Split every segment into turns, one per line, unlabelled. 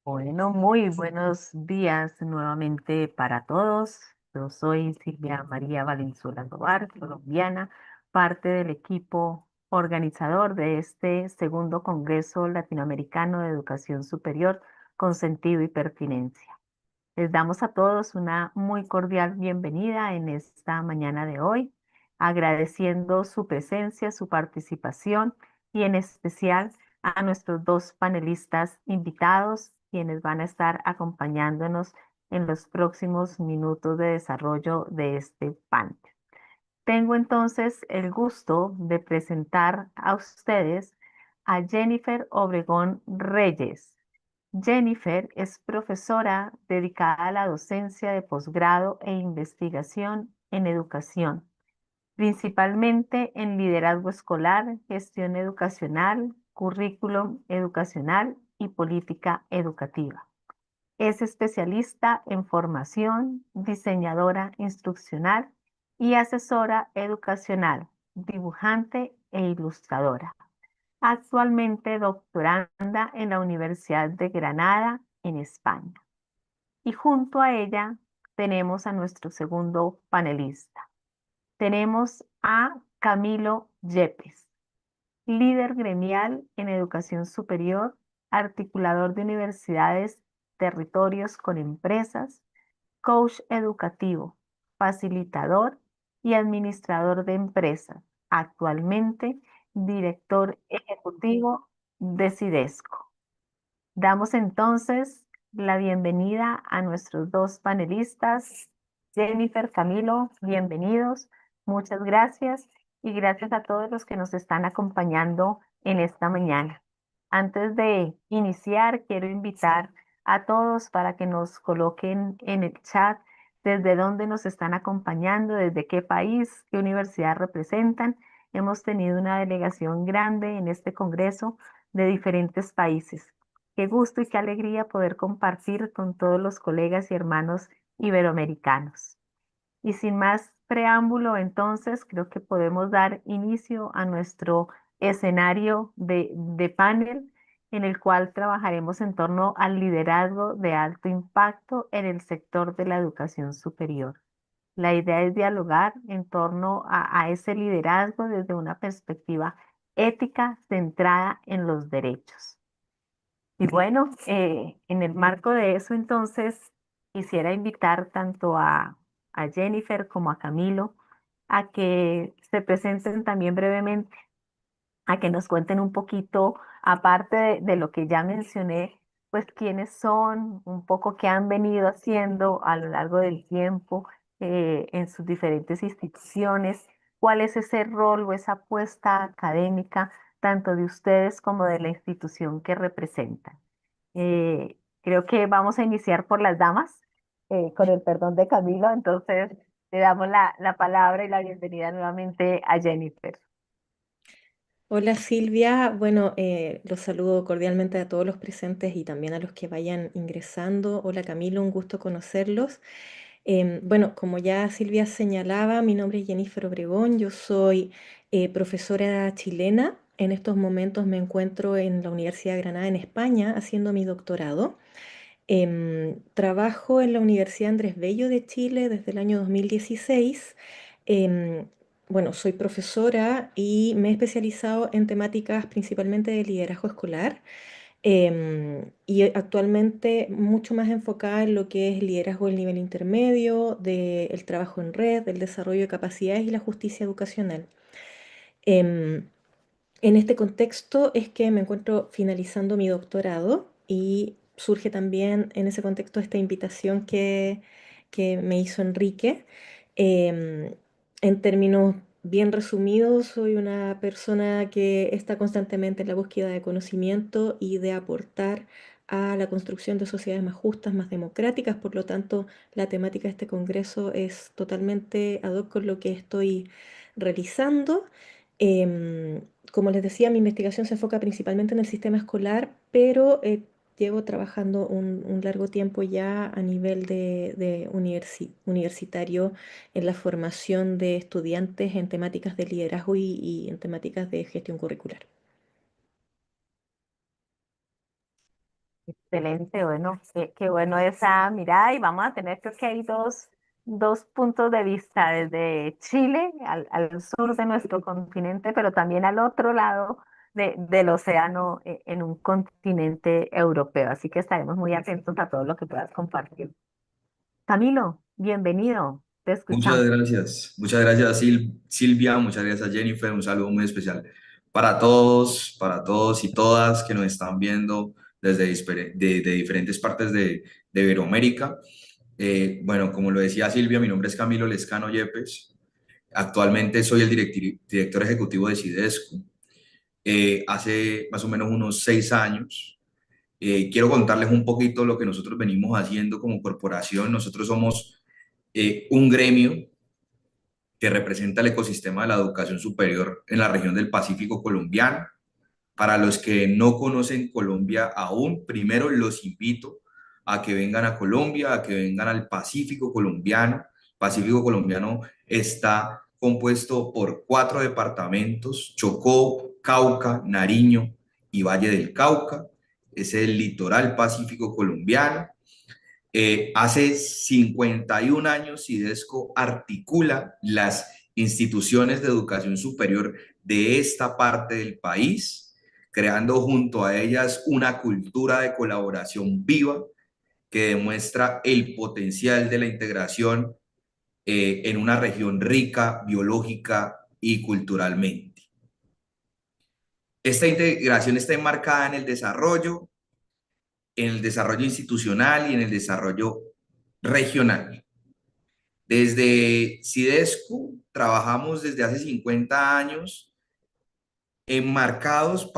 Bueno, muy buenos días nuevamente para todos. Yo soy Silvia María Valenzuela Tovar, colombiana, parte del equipo organizador de este segundo Congreso Latinoamericano de Educación Superior con Sentido y Pertinencia. Les damos a todos una muy cordial bienvenida en esta mañana de hoy, agradeciendo su presencia, su participación y en especial a nuestros dos panelistas invitados, quienes van a estar acompañándonos en los próximos minutos de desarrollo de este panel. Tengo entonces el gusto de presentar a ustedes a Jennifer Obregón Reyes. Jennifer es profesora dedicada a la docencia de posgrado e investigación en educación, principalmente en liderazgo escolar, gestión educacional, currículum educacional y política educativa. Es especialista en formación, diseñadora instruccional y asesora educacional, dibujante e ilustradora. Actualmente doctoranda en la Universidad de Granada, en España. Y junto a ella tenemos a nuestro segundo panelista. Tenemos a Camilo Yepes, líder gremial en educación superior, articulador de universidades, territorios con empresas, coach educativo, facilitador y administrador de empresas. Actualmente, director ejecutivo de Cidesco. Damos entonces la bienvenida a nuestros dos panelistas. Jennifer, Camilo, bienvenidos. Muchas gracias y gracias a todos los que nos están acompañando en esta mañana. Antes de iniciar, quiero invitar a todos para que nos coloquen en el chat desde dónde nos están acompañando, desde qué país, qué universidad representan. Hemos tenido una delegación grande en este congreso de diferentes países. Qué gusto y qué alegría poder compartir con todos los colegas y hermanos iberoamericanos. Y sin más preámbulo, entonces creo que podemos dar inicio a nuestro escenario de panel en el cual trabajaremos en torno al liderazgo de alto impacto en el sector de la educación superior. La idea es dialogar en torno a ese liderazgo desde una perspectiva ética centrada en los derechos. Y bueno, en el marco de eso, entonces, quisiera invitar tanto a Jennifer como a Camilo a que se presenten también brevemente, a que nos cuenten un poquito, aparte de lo que ya mencioné, pues quiénes son, un poco qué han venido haciendo a lo largo del tiempo en sus diferentes instituciones, cuál es ese rol o esa apuesta académica, tanto de ustedes como de la institución que representan. Creo que vamos a iniciar por las damas, con el perdón de Camilo. Entonces, le damos la palabra y la bienvenida nuevamente a Jennifer.
Hola Silvia, bueno, los saludo cordialmente a todos los presentes y también a los que vayan ingresando. Hola Camilo, un gusto conocerlos. Bueno, como ya Silvia señalaba, mi nombre es Jennifer Obregón, yo soy profesora chilena. En estos momentos me encuentro en la Universidad de Granada, en España, haciendo mi doctorado. Trabajo en la Universidad Andrés Bello de Chile desde el año 2016. Em, bueno, soy profesora y me he especializado en temáticas principalmente de liderazgo escolar, y actualmente mucho más enfocada en lo que es liderazgo del nivel intermedio, del trabajo en red, del desarrollo de capacidades y la justicia educacional. Em, en este contexto es que me encuentro finalizando mi doctorado y surge también en ese contexto esta invitación que me hizo Enrique. Em, en términos bien resumidos, soy una persona que está constantemente en la búsqueda de conocimiento y de aportar a la construcción de sociedades más justas, más democráticas. Por lo tanto, la temática de este congreso es totalmente ad hoc con lo que estoy realizando. Em, Como les decía, mi investigación se enfoca principalmente en el sistema escolar, pero llevo trabajando un largo tiempo ya a nivel de universitario en la formación de estudiantes en temáticas de liderazgo y en temáticas de gestión curricular.
Excelente, bueno, qué bueno esa mirada y vamos a tener, creo que hay dos puntos de vista, desde Chile al sur de nuestro continente, pero también al otro lado del océano, en un continente europeo. Así que estaremos muy atentos a todo lo que puedas compartir. Camilo, bienvenido, te escuchamos.
Muchas gracias Silvia, muchas gracias Jennifer, un saludo muy especial para todos y todas que nos están viendo desde de diferentes partes de Iberoamérica. Bueno, como lo decía Silvia, mi nombre es Camilo Lescano Yepes, actualmente soy el director ejecutivo de Sidesco. Hace más o menos unos 6 años. Quiero contarles un poquito lo que nosotros venimos haciendo como corporación. Nosotros somos un gremio que representa el ecosistema de la educación superior en la región del Pacífico colombiano. Para los que no conocen Colombia aún, primero los invito a que vengan a Colombia, a que vengan al Pacífico colombiano. Pacífico colombiano está compuesto por 4 departamentos: Chocó, Cauca, Nariño y Valle del Cauca. Es el litoral pacífico colombiano. Hace 51 años, Sidesco articula las instituciones de educación superior de esta parte del país, creando junto a ellas una cultura de colaboración viva que demuestra el potencial de la integración en una región rica biológica y culturalmente. Esta integración está enmarcada en el desarrollo institucional y en el desarrollo regional. Desde Sidesco trabajamos desde hace 50 años enmarcados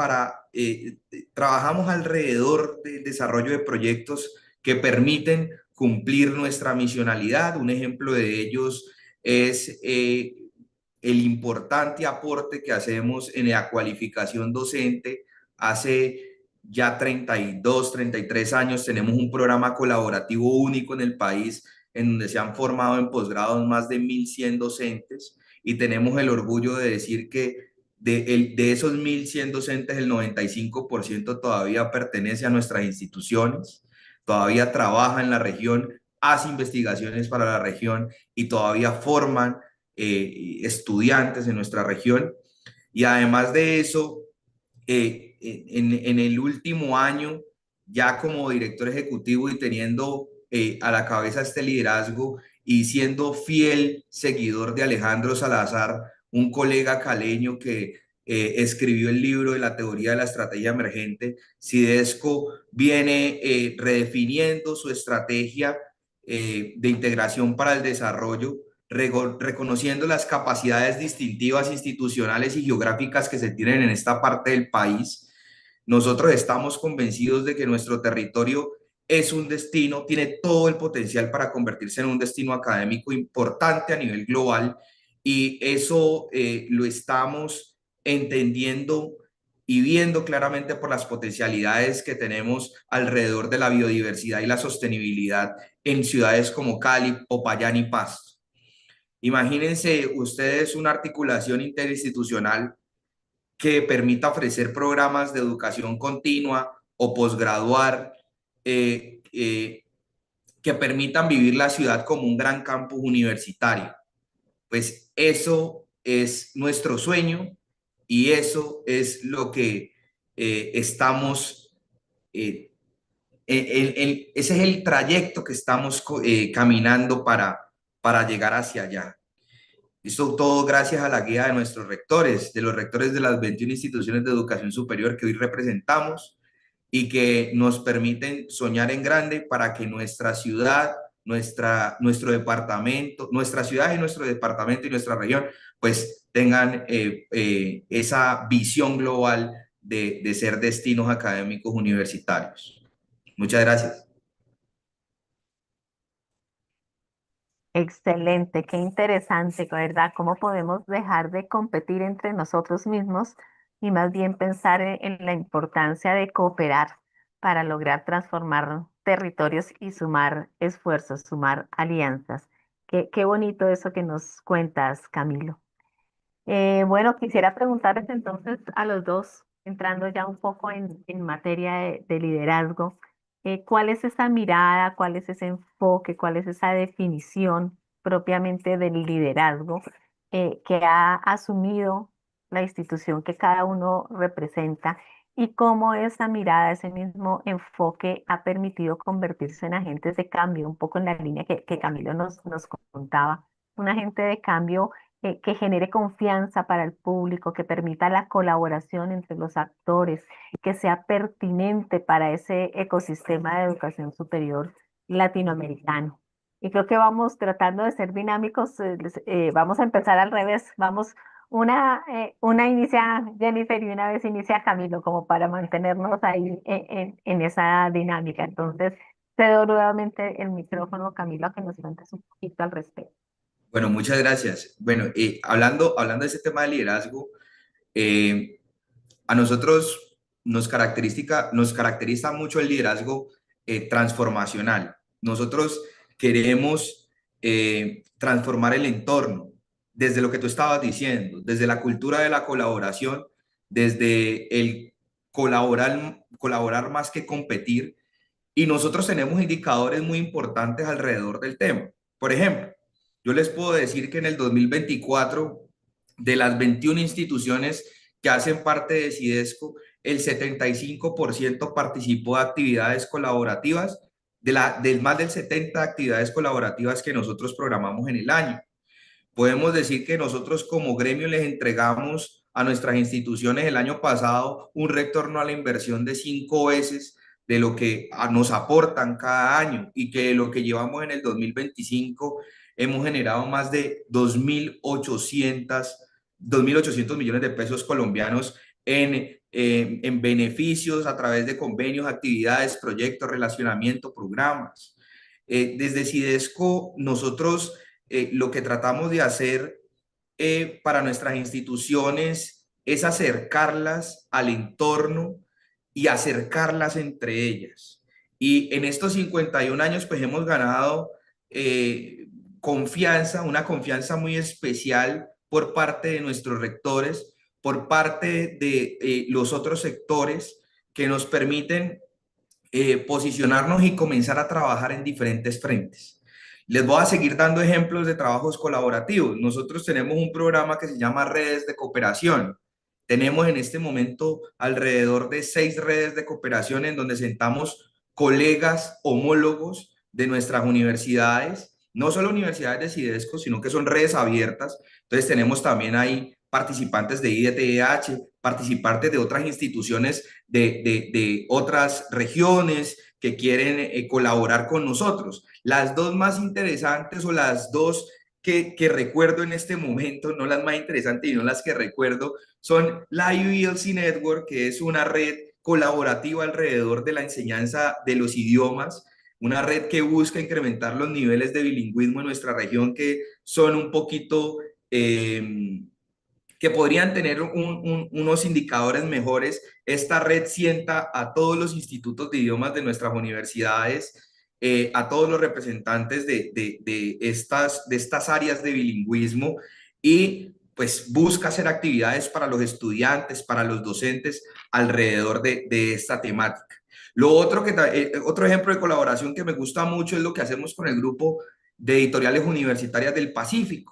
trabajamos alrededor del desarrollo de proyectos que permiten cumplir nuestra misionalidad. Un ejemplo de ellos es el importante aporte que hacemos en la cualificación docente. Hace ya 33 años tenemos un programa colaborativo único en el país en donde se han formado en posgrados más de 1.100 docentes, y tenemos el orgullo de decir que de esos 1.100 docentes, el 95% todavía pertenece a nuestras instituciones, todavía trabaja en la región, hace investigaciones para la región y todavía forman estudiantes en nuestra región. Y además de eso, en el último año, ya como director ejecutivo y teniendo a la cabeza este liderazgo y siendo fiel seguidor de Alejandro Salazar, un colega caleño que escribió el libro de la teoría de la estrategia emergente, Sidesco viene redefiniendo su estrategia de integración para el desarrollo, reconociendo las capacidades distintivas institucionales y geográficas que se tienen en esta parte del país. Nosotros estamos convencidos de que nuestro territorio es un destino, tiene todo el potencial para convertirse en un destino académico importante a nivel global, y eso lo estamos entendiendo y viendo claramente por las potencialidades que tenemos alrededor de la biodiversidad y la sostenibilidad en ciudades como Cali, Popayán y Pasto. Imagínense ustedes una articulación interinstitucional que permita ofrecer programas de educación continua o posgraduar, que permitan vivir la ciudad como un gran campus universitario. Pues eso es nuestro sueño y eso es lo que estamos, ese es el trayecto que estamos caminando para llegar hacia allá. Esto todo gracias a la guía de nuestros rectores, de los rectores de las 21 instituciones de educación superior que hoy representamos y que nos permiten soñar en grande para que nuestra ciudad, nuestro departamento, nuestra ciudad y nuestro departamento y nuestra región, pues tengan esa visión global de ser destinos académicos universitarios. Muchas gracias.
Excelente, qué interesante, ¿verdad? ¿Cómo podemos dejar de competir entre nosotros mismos y más bien pensar en la importancia de cooperar para lograr transformar territorios y sumar esfuerzos, sumar alianzas? Qué bonito eso que nos cuentas, Camilo. Bueno, quisiera preguntarles entonces a los dos, entrando ya un poco en materia de liderazgo. cuál es esa mirada, cuál es ese enfoque, cuál es esa definición propiamente del liderazgo que ha asumido la institución que cada uno representa y cómo esa mirada, ese mismo enfoque ha permitido convertirse en agentes de cambio, un poco en la línea que Camilo nos contaba, un agente de cambio que genere confianza para el público, que permita la colaboración entre los actores, que sea pertinente para ese ecosistema de educación superior latinoamericano. Y creo que vamos tratando de ser dinámicos, vamos a empezar al revés, vamos una inicia Jennifer y una vez inicia Camilo, como para mantenernos ahí en esa dinámica. Entonces, cedo nuevamente el micrófono, Camilo, a que nos cuentes un poquito al respecto.
Bueno, muchas gracias. Bueno, hablando de ese tema de liderazgo, eh, a nosotros nos caracteriza mucho el liderazgo transformacional. Nosotros queremos transformar el entorno desde lo que tú estabas diciendo, desde la cultura de la colaboración, desde el colaborar más que competir. Y nosotros tenemos indicadores muy importantes alrededor del tema. Por ejemplo, yo les puedo decir que en el 2024, de las 21 instituciones que hacen parte de Sidesco, el 75% participó de actividades colaborativas, del más del 70 actividades colaborativas que nosotros programamos en el año. Podemos decir que nosotros como gremio les entregamos a nuestras instituciones el año pasado un retorno a la inversión de 5 veces de lo que nos aportan cada año y que lo que llevamos en el 2025 hemos generado más de 2.800 millones de pesos colombianos en beneficios a través de convenios, actividades, proyectos, relacionamiento, programas. Desde Sidesco, nosotros lo que tratamos de hacer para nuestras instituciones es acercarlas al entorno y acercarlas entre ellas. Y en estos 51 años, pues hemos ganado confianza, una confianza muy especial por parte de nuestros rectores, por parte de los otros sectores que nos permiten posicionarnos y comenzar a trabajar en diferentes frentes. Les voy a seguir dando ejemplos de trabajos colaborativos. Nosotros tenemos un programa que se llama Redes de Cooperación. Tenemos en este momento alrededor de 6 redes de cooperación en donde sentamos colegas homólogos de nuestras universidades, no solo universidades de Sidesco, sino que son redes abiertas. Entonces tenemos también ahí participantes de IDTH, participantes de otras instituciones de otras regiones que quieren colaborar con nosotros. Las dos más interesantes o las dos que recuerdo en este momento, no las más interesantes y no las que recuerdo, son la UELC Network, que es una red colaborativa alrededor de la enseñanza de los idiomas, una red que busca incrementar los niveles de bilingüismo en nuestra región que son un poquito... que podrían tener unos indicadores mejores. Esta red sienta a todos los institutos de idiomas de nuestras universidades, a todos los representantes de estas áreas de bilingüismo y pues busca hacer actividades para los estudiantes, para los docentes alrededor de esta temática. Lo otro otro ejemplo de colaboración que me gusta mucho es lo que hacemos con el grupo de editoriales universitarias del Pacífico,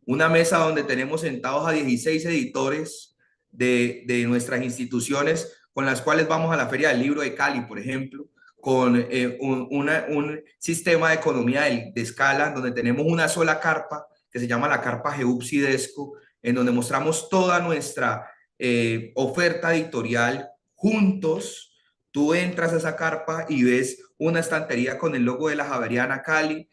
una mesa donde tenemos sentados a 16 editores de nuestras instituciones con las cuales vamos a la Feria del Libro de Cali, por ejemplo, con un sistema de economía de escala donde tenemos una sola carpa que se llama la carpa GEUP Sidesco, en donde mostramos toda nuestra oferta editorial juntos. Tú entras a esa carpa y ves una estantería con el logo de la Javeriana Cali,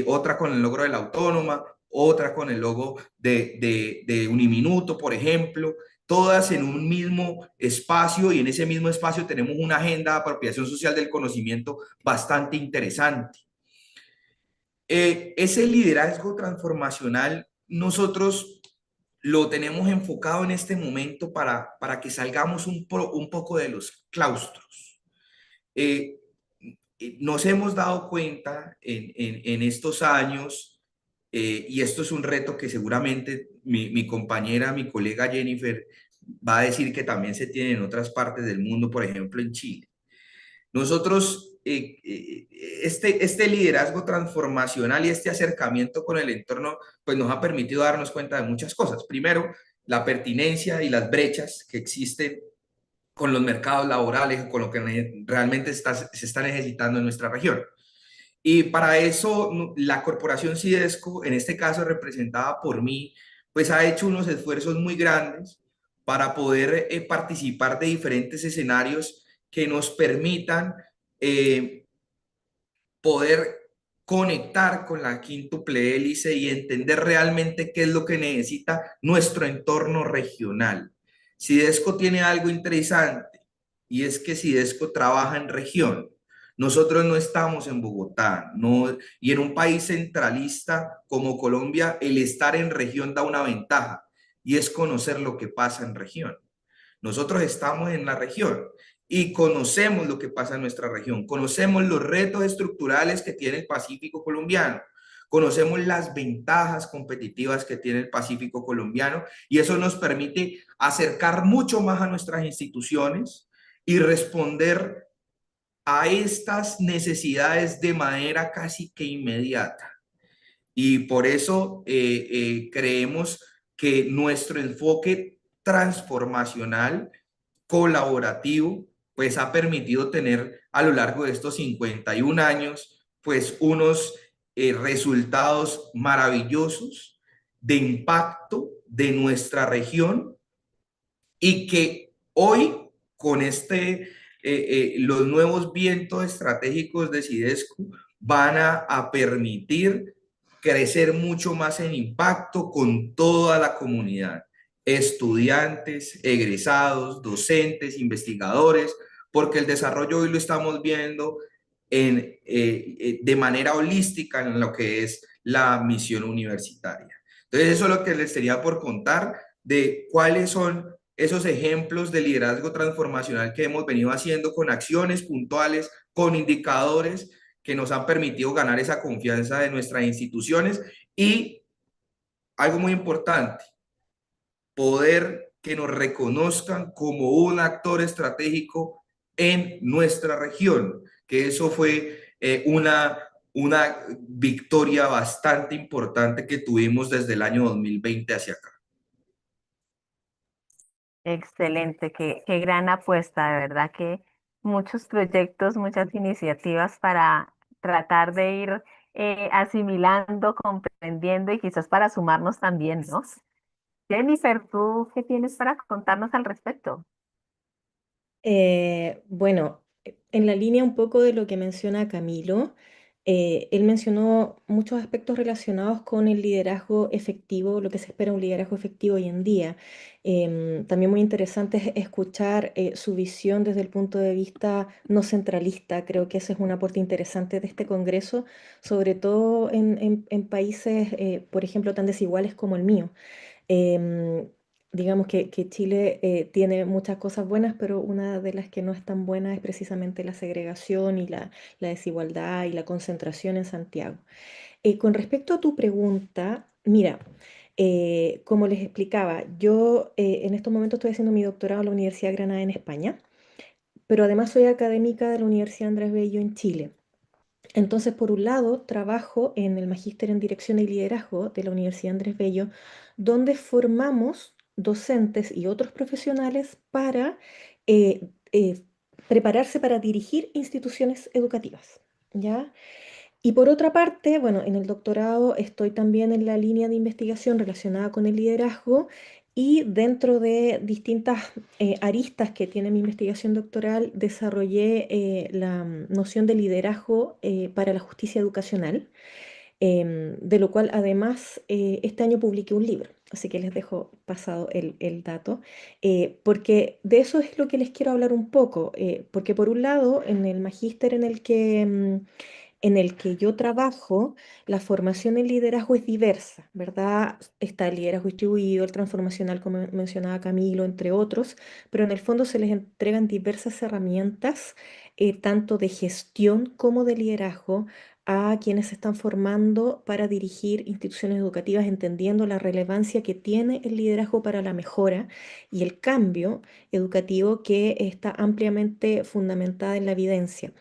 otra con el logo de la Autónoma, otra con el logo de Uniminuto, por ejemplo, todas en un mismo espacio, y en ese mismo espacio tenemos una agenda de apropiación social del conocimiento bastante interesante. Ese liderazgo transformacional nosotros lo tenemos enfocado en este momento para que salgamos un poco de los claustros. Nos hemos dado cuenta en estos años, y esto es un reto que seguramente mi compañera, mi colega Jennifer va a decir que también se tiene en otras partes del mundo, por ejemplo en Chile. Nosotros este liderazgo transformacional y este acercamiento con el entorno, pues nos ha permitido darnos cuenta de muchas cosas. Primero, la pertinencia y las brechas que existen con los mercados laborales, con lo que realmente se está necesitando en nuestra región. Y para eso la corporación Sidesco, en este caso representada por mí, pues ha hecho unos esfuerzos muy grandes para poder participar de diferentes escenarios que nos permitan eh, poder conectar con la quíntuple hélice y entender realmente qué es lo que necesita nuestro entorno regional. Sidesco tiene algo interesante y es que Sidesco trabaja en región. Nosotros no estamos en Bogotá, no, y en un país centralista como Colombia, el estar en región da una ventaja y es conocer lo que pasa en región. Nosotros estamos en la región y conocemos lo que pasa en nuestra región, conocemos los retos estructurales que tiene el Pacífico colombiano, conocemos las ventajas competitivas que tiene el Pacífico colombiano y eso nos permite acercar mucho más a nuestras instituciones y responder a estas necesidades de manera casi que inmediata. Y por eso creemos que nuestro enfoque transformacional colaborativo, pues ha permitido tener a lo largo de estos 51 años, pues unos resultados maravillosos de impacto de nuestra región y que hoy con los nuevos vientos estratégicos de Sidesco van a permitir crecer mucho más en impacto con toda la comunidad, estudiantes, egresados, docentes, investigadores, porque el desarrollo hoy lo estamos viendo de manera holística en lo que es la misión universitaria. Entonces, eso es lo que les tenía por contar de cuáles son esos ejemplos de liderazgo transformacional que hemos venido haciendo con acciones puntuales, con indicadores que nos han permitido ganar esa confianza de nuestras instituciones y algo muy importante, poder que nos reconozcan como un actor estratégico en nuestra región, que eso fue una victoria bastante importante que tuvimos desde el año 2020 hacia acá.
Excelente, qué gran apuesta, de verdad que muchos proyectos, muchas iniciativas para tratar de ir asimilando, comprendiendo y quizás para sumarnos también, ¿no? Jennifer, ¿tú qué tienes para contarnos al respecto?
Bueno, en la línea un poco de lo que menciona Camilo, él mencionó muchos aspectos relacionados con el liderazgo efectivo, lo que se espera de un liderazgo efectivo hoy en día. También muy interesante es escuchar su visión desde el punto de vista no centralista. Creo que ese es un aporte interesante de este Congreso, sobre todo en países, por ejemplo, tan desiguales como el mío. Em, digamos que Chile tiene muchas cosas buenas, pero una de las que no es tan buena es precisamente la segregación y la desigualdad y la concentración en Santiago. Con respecto a tu pregunta, mira, como les explicaba, yo en estos momentos estoy haciendo mi doctorado en la Universidad de Granada en España, pero además soy académica de la Universidad Andrés Bello en Chile. Entonces, por un lado, trabajo en el Magíster en Dirección y Liderazgo de la Universidad Andrés Bello, donde formamos docentes y otros profesionales para eh, eh, prepararse para dirigir instituciones educativas, ¿ya? Y por otra parte, bueno, en el doctorado estoy también en la línea de investigación relacionada con el liderazgo y dentro de distintas aristas que tiene mi investigación doctoral, desarrollé la noción de liderazgo para la justicia educacional, de lo cual además este año publiqué un libro. Así que les dejo pasado el dato, porque de eso es lo que les quiero hablar un poco, porque por un lado, en el magíster en el que yo trabajo, la formación en liderazgo es diversa, ¿verdad? Está el liderazgo distribuido, el transformacional, como mencionaba Camilo, entre otros, pero en el fondo se les entregan diversas herramientas, tanto de gestión como de liderazgo, a quienes se están formando para dirigir instituciones educativas, entendiendo la relevancia que tiene el liderazgo para la mejora y el cambio educativo que está ampliamente fundamentada en la evidencia.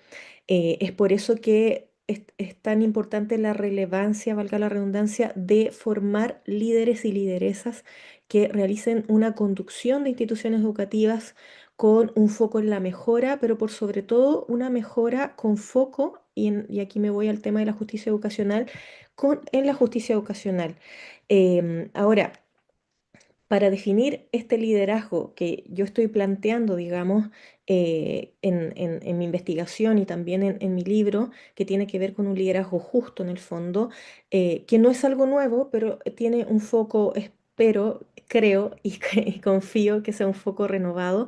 Es por eso que es tan importante la relevancia, valga la redundancia, de formar líderes y lideresas que realicen una conducción de instituciones educativas con un foco en la mejora, pero por sobre todo una mejora con foco, y aquí me voy al tema de la justicia educacional, en la justicia educacional. Ahora, para definir este liderazgo que yo estoy planteando, digamos, en mi investigación y también en mi libro, que tiene que ver con un liderazgo justo en el fondo, que no es algo nuevo, pero tiene un foco, espero, creo y, y confío que sea un foco renovado,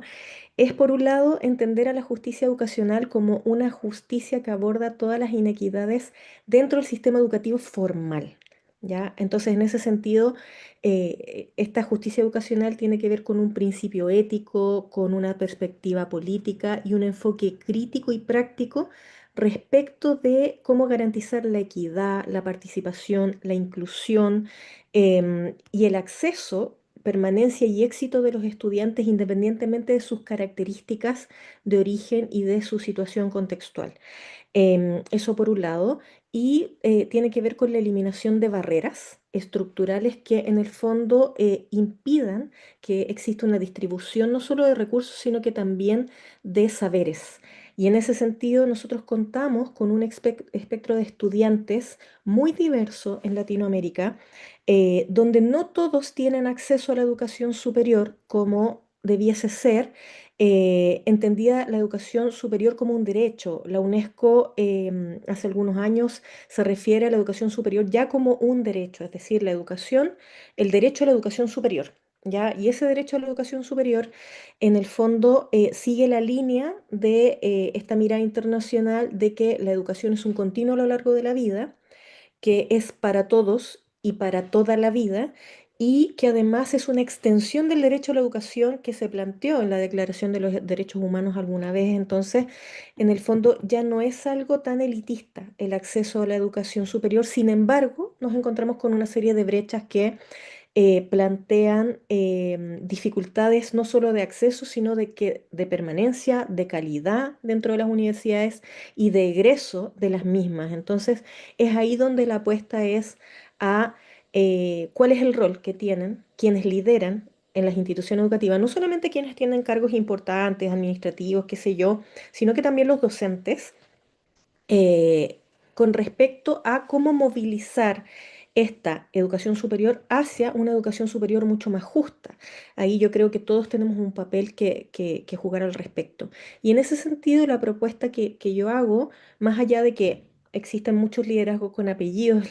es, por un lado, entender a la justicia educacional como una justicia que aborda todas las inequidades dentro del sistema educativo formal, ¿ya? Entonces, en ese sentido, esta justicia educacional tiene que ver con un principio ético, con una perspectiva política y un enfoque crítico y práctico respecto de cómo garantizar la equidad, la participación, la inclusión, y el acceso, permanencia y éxito de los estudiantes independientemente de sus características de origen y de su situación contextual. Eso por un lado. Y tiene que ver con la eliminación de barreras estructurales que en el fondo impidan que exista una distribución no solo de recursos, sino que también de saberes. Y en ese sentido, nosotros contamos con un espectro de estudiantes muy diverso en Latinoamérica, donde no todos tienen acceso a la educación superior como debiese ser, entendida la educación superior como un derecho. La UNESCO hace algunos años se refiere a la educación superior ya como un derecho, es decir, la educación, el derecho a la educación superior. ¿Ya? Y ese derecho a la educación superior, en el fondo, sigue la línea de esta mirada internacional de que la educación es un continuo a lo largo de la vida, que es para todos y para toda la vida, y que además es una extensión del derecho a la educación que se planteó en la Declaración de los Derechos Humanos alguna vez. Entonces, en el fondo ya no es algo tan elitista el acceso a la educación superior. Sin embargo, nos encontramos con una serie de brechas que plantean dificultades no solo de acceso, sino de permanencia, de calidad dentro de las universidades y de egreso de las mismas. Entonces, es ahí donde la apuesta es a cuál es el rol que tienen quienes lideran en las instituciones educativas, no solamente quienes tienen cargos importantes, administrativos, qué sé yo, sino que también los docentes, eh, con respecto a cómo movilizar esta educación superior hacia una educación superior mucho más justa. Ahí yo creo que todos tenemos un papel que jugar al respecto. Y en ese sentido, la propuesta que yo hago, más allá de que existen muchos liderazgos con apellidos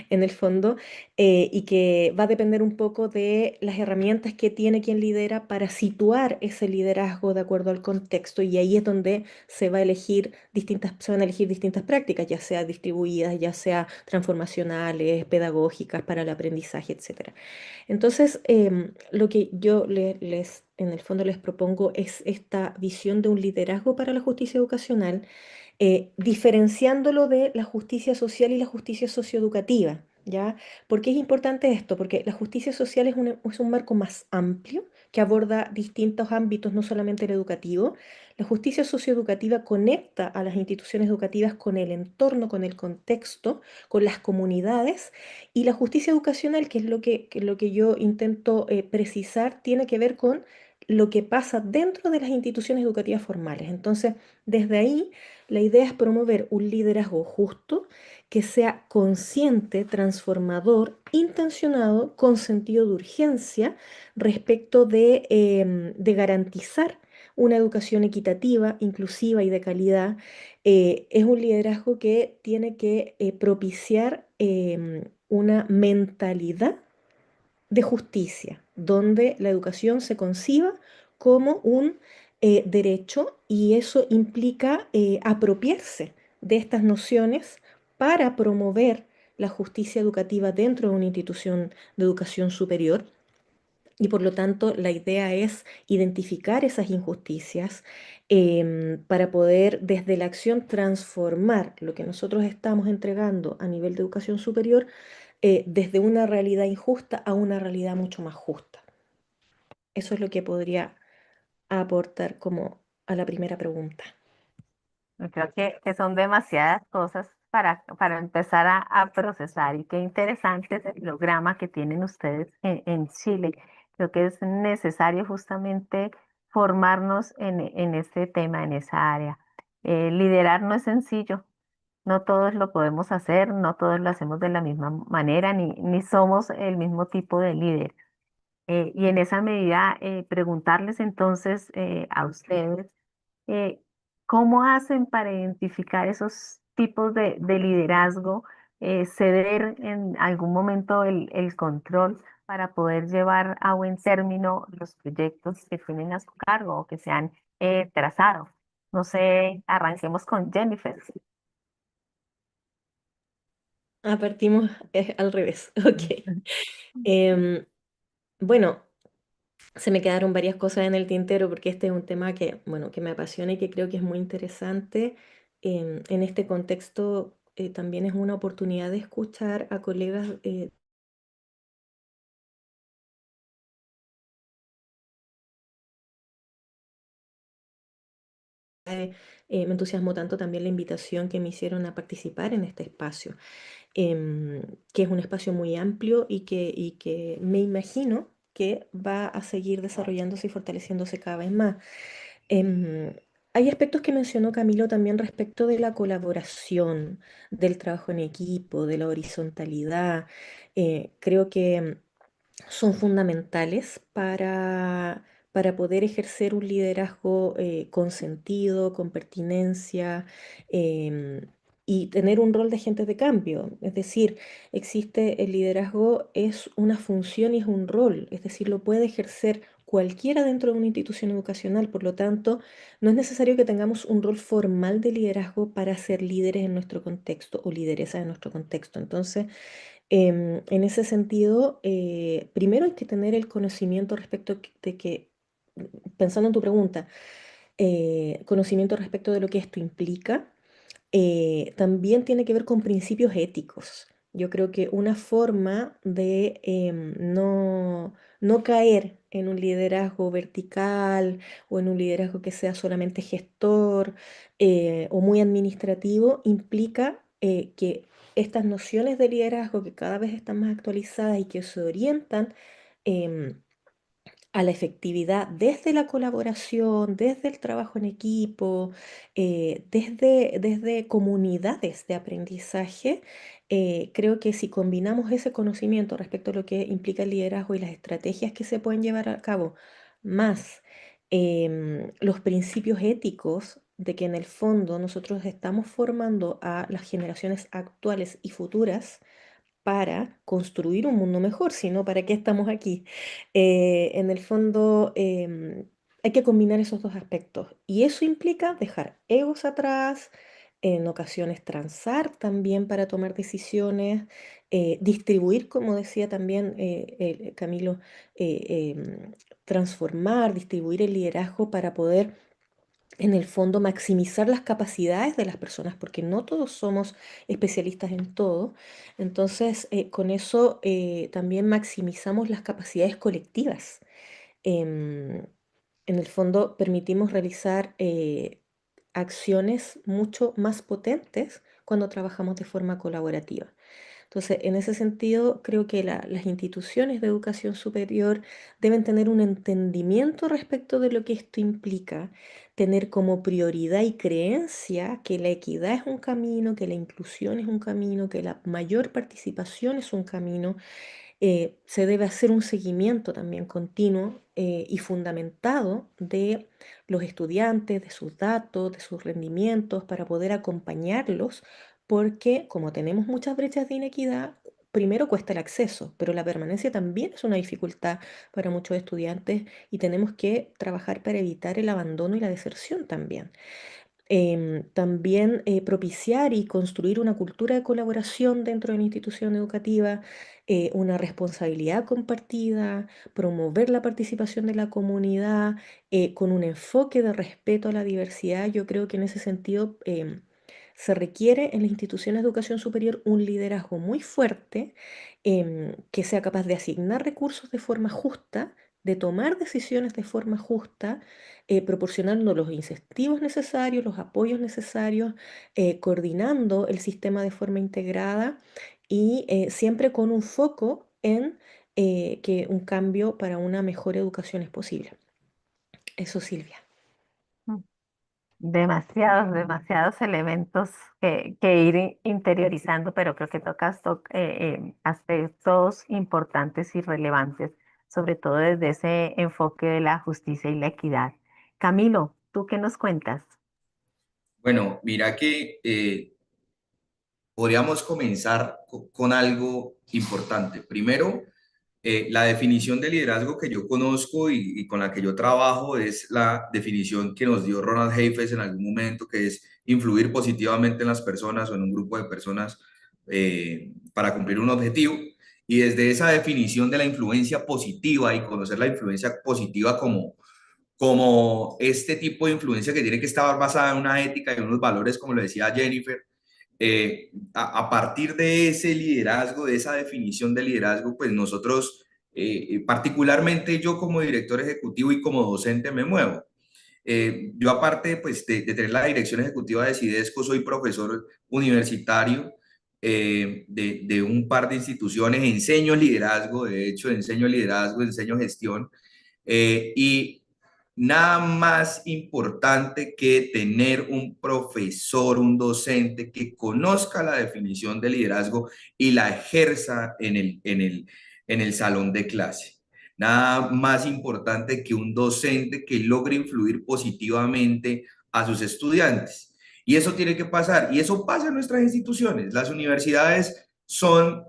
en el fondo, y que va a depender un poco de las herramientas que tiene quien lidera para situar ese liderazgo de acuerdo al contexto, y ahí es donde se van a elegir distintas prácticas, ya sea distribuidas, ya sea transformacionales, pedagógicas para el aprendizaje, etcétera. Entonces, lo que yo en el fondo les propongo es esta visión de un liderazgo para la justicia educacional, diferenciándolo de la justicia social y la justicia socioeducativa, ¿ya? ¿Por qué es importante esto? Porque la justicia social es un marco más amplio que aborda distintos ámbitos, no solamente el educativo. La justicia socioeducativa conecta a las instituciones educativas con el entorno, con el contexto, con las comunidades, y la justicia educacional, que es lo que yo intento precisar, tiene que ver con lo que pasa dentro de las instituciones educativas formales. Entonces, desde ahí, la idea es promover un liderazgo justo que sea consciente, transformador, intencionado, con sentido de urgencia respecto de garantizar una educación equitativa, inclusiva y de calidad. Es un liderazgo que tiene que propiciar una mentalidad de justicia, donde la educación se conciba como un derecho, y eso implica apropiarse de estas nociones para promover la justicia educativa dentro de una institución de educación superior. Y por lo tanto, la idea es identificar esas injusticias, para poder desde la acción transformar lo que nosotros estamos entregando a nivel de educación superior, desde una realidad injusta a una realidad mucho más justa. Eso es lo que podría aportar como a la primera pregunta.
Yo creo que son demasiadas cosas para empezar a procesar y qué interesante es el programa que tienen ustedes en Chile. Creo que es necesario justamente formarnos en este tema, en esa área. Liderar no es sencillo, no todos lo podemos hacer, no todos lo hacemos de la misma manera, ni somos el mismo tipo de líder. Y en esa medida, preguntarles entonces a ustedes, eh, ¿cómo hacen para identificar esos tipos de liderazgo, ceder en algún momento el control para poder llevar a buen término los proyectos que tienen a su cargo o que se han trazado? No sé, arranquemos con Jennifer.
Ah, partimos al revés. Ok. Em, bueno, se me quedaron varias cosas en el tintero porque este es un tema que, bueno, que me apasiona y que creo que es muy interesante. En este contexto, también es una oportunidad de escuchar a colegas. Me entusiasmó tanto también la invitación que me hicieron a participar en este espacio, que es un espacio muy amplio y que me imagino que va a seguir desarrollándose y fortaleciéndose cada vez más. Em, Hay aspectos que mencionó Camilo también respecto de la colaboración, del trabajo en equipo, de la horizontalidad. Creo que son fundamentales para poder ejercer un liderazgo con sentido, con pertinencia, em, y tener un rol de agente de cambio. Es decir, existe el liderazgo, es una función y es un rol, es decir, lo puede ejercer cualquiera dentro de una institución educacional. Por lo tanto, no es necesario que tengamos un rol formal de liderazgo para ser líderes en nuestro contexto o lideresas en nuestro contexto. Entonces, en ese sentido, primero hay que tener el conocimiento respecto de que, pensando en tu pregunta, conocimiento respecto de lo que esto implica, también tiene que ver con principios éticos. Yo creo que una forma de no caer en un liderazgo vertical o en un liderazgo que sea solamente gestor o muy administrativo implica que estas nociones de liderazgo que cada vez están más actualizadas y que se orientan em, a la efectividad desde la colaboración, desde el trabajo en equipo, desde comunidades de aprendizaje. Creo que si combinamos ese conocimiento respecto a lo que implica el liderazgo y las estrategias que se pueden llevar a cabo, más los principios éticos de que en el fondo nosotros estamos formando a las generaciones actuales y futuras, para construir un mundo mejor, si no, ¿para qué estamos aquí? En el fondo, hay que combinar esos dos aspectos y eso implica dejar egos atrás, en ocasiones transar también para tomar decisiones, distribuir, como decía también Camilo, transformar, distribuir el liderazgo para poder en el fondo maximizar las capacidades de las personas, porque no todos somos especialistas en todo. Entonces, con eso también maximizamos las capacidades colectivas. Em, en el fondo, permitimos realizar acciones mucho más potentes cuando trabajamos de forma colaborativa. Entonces, en ese sentido, creo que las instituciones de educación superior deben tener un entendimiento respecto de lo que esto implica, tener como prioridad y creencia que la equidad es un camino, que la inclusión es un camino, que la mayor participación es un camino. Se debe hacer un seguimiento también continuo y fundamentado de los estudiantes, de sus datos, de sus rendimientos, para poder acompañarlos, porque como tenemos muchas brechas de inequidad, primero cuesta el acceso, pero la permanencia también es una dificultad para muchos estudiantes y tenemos que trabajar para evitar el abandono y la deserción también. También propiciar y construir una cultura de colaboración dentro de la institución educativa, una responsabilidad compartida, promover la participación de la comunidad con un enfoque de respeto a la diversidad. Yo creo que en ese sentido se requiere en las instituciones de educación superior un liderazgo muy fuerte que sea capaz de asignar recursos de forma justa, de tomar decisiones de forma justa, proporcionando los incentivos necesarios, los apoyos necesarios, coordinando el sistema de forma integrada y siempre con un foco en que un cambio para una mejor educación es posible. Eso, Silvia.
Demasiados elementos que ir interiorizando, pero creo que tocas aspectos importantes y relevantes, sobre todo desde ese enfoque de la justicia y la equidad. Camilo, ¿tú qué nos cuentas?
Bueno, mira que podríamos comenzar con algo importante. Primero, la definición de liderazgo que yo conozco y con la que yo trabajo es la definición que nos dio Ronald Heifetz en algún momento, que es influir positivamente en las personas o en un grupo de personas para cumplir un objetivo. Y desde esa definición de la influencia positiva y conocer la influencia positiva como este tipo de influencia que tiene que estar basada en una ética y unos valores, como lo decía Jennifer, a partir de ese liderazgo, de esa definición de liderazgo, pues nosotros, particularmente yo como director ejecutivo y como docente, me muevo. Yo aparte pues, de tener la dirección ejecutiva de Sidesco, soy profesor universitario de un par de instituciones, enseño liderazgo, de hecho enseño liderazgo, enseño gestión, y nada más importante que tener un profesor, un docente que conozca la definición de liderazgo y la ejerza en el salón de clase. Nada más importante que un docente que logre influir positivamente a sus estudiantes. Y eso tiene que pasar, y eso pasa en nuestras instituciones. Las universidades son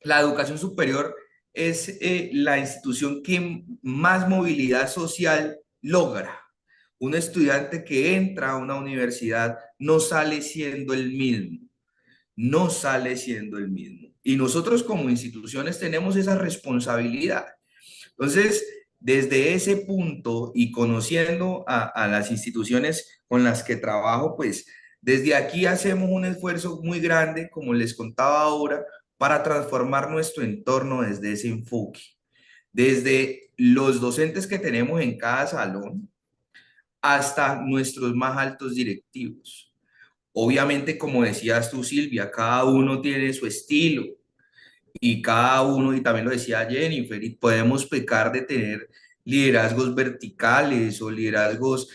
la educación superior, es la institución que más movilidad social logra. Un estudiante que entra a una universidad no sale siendo el mismo, no sale siendo el mismo. Y nosotros como instituciones tenemos esa responsabilidad. Entonces, desde ese punto y conociendo a las instituciones con las que trabajo, pues desde aquí hacemos un esfuerzo muy grande, como les contaba ahora, para transformar nuestro entorno desde ese enfoque. Desde los docentes que tenemos en cada salón hasta nuestros más altos directivos. Obviamente, como decías tú, Silvia, cada uno tiene su estilo y cada uno, y también lo decía Jennifer, y podemos pecar de tener liderazgos verticales o liderazgos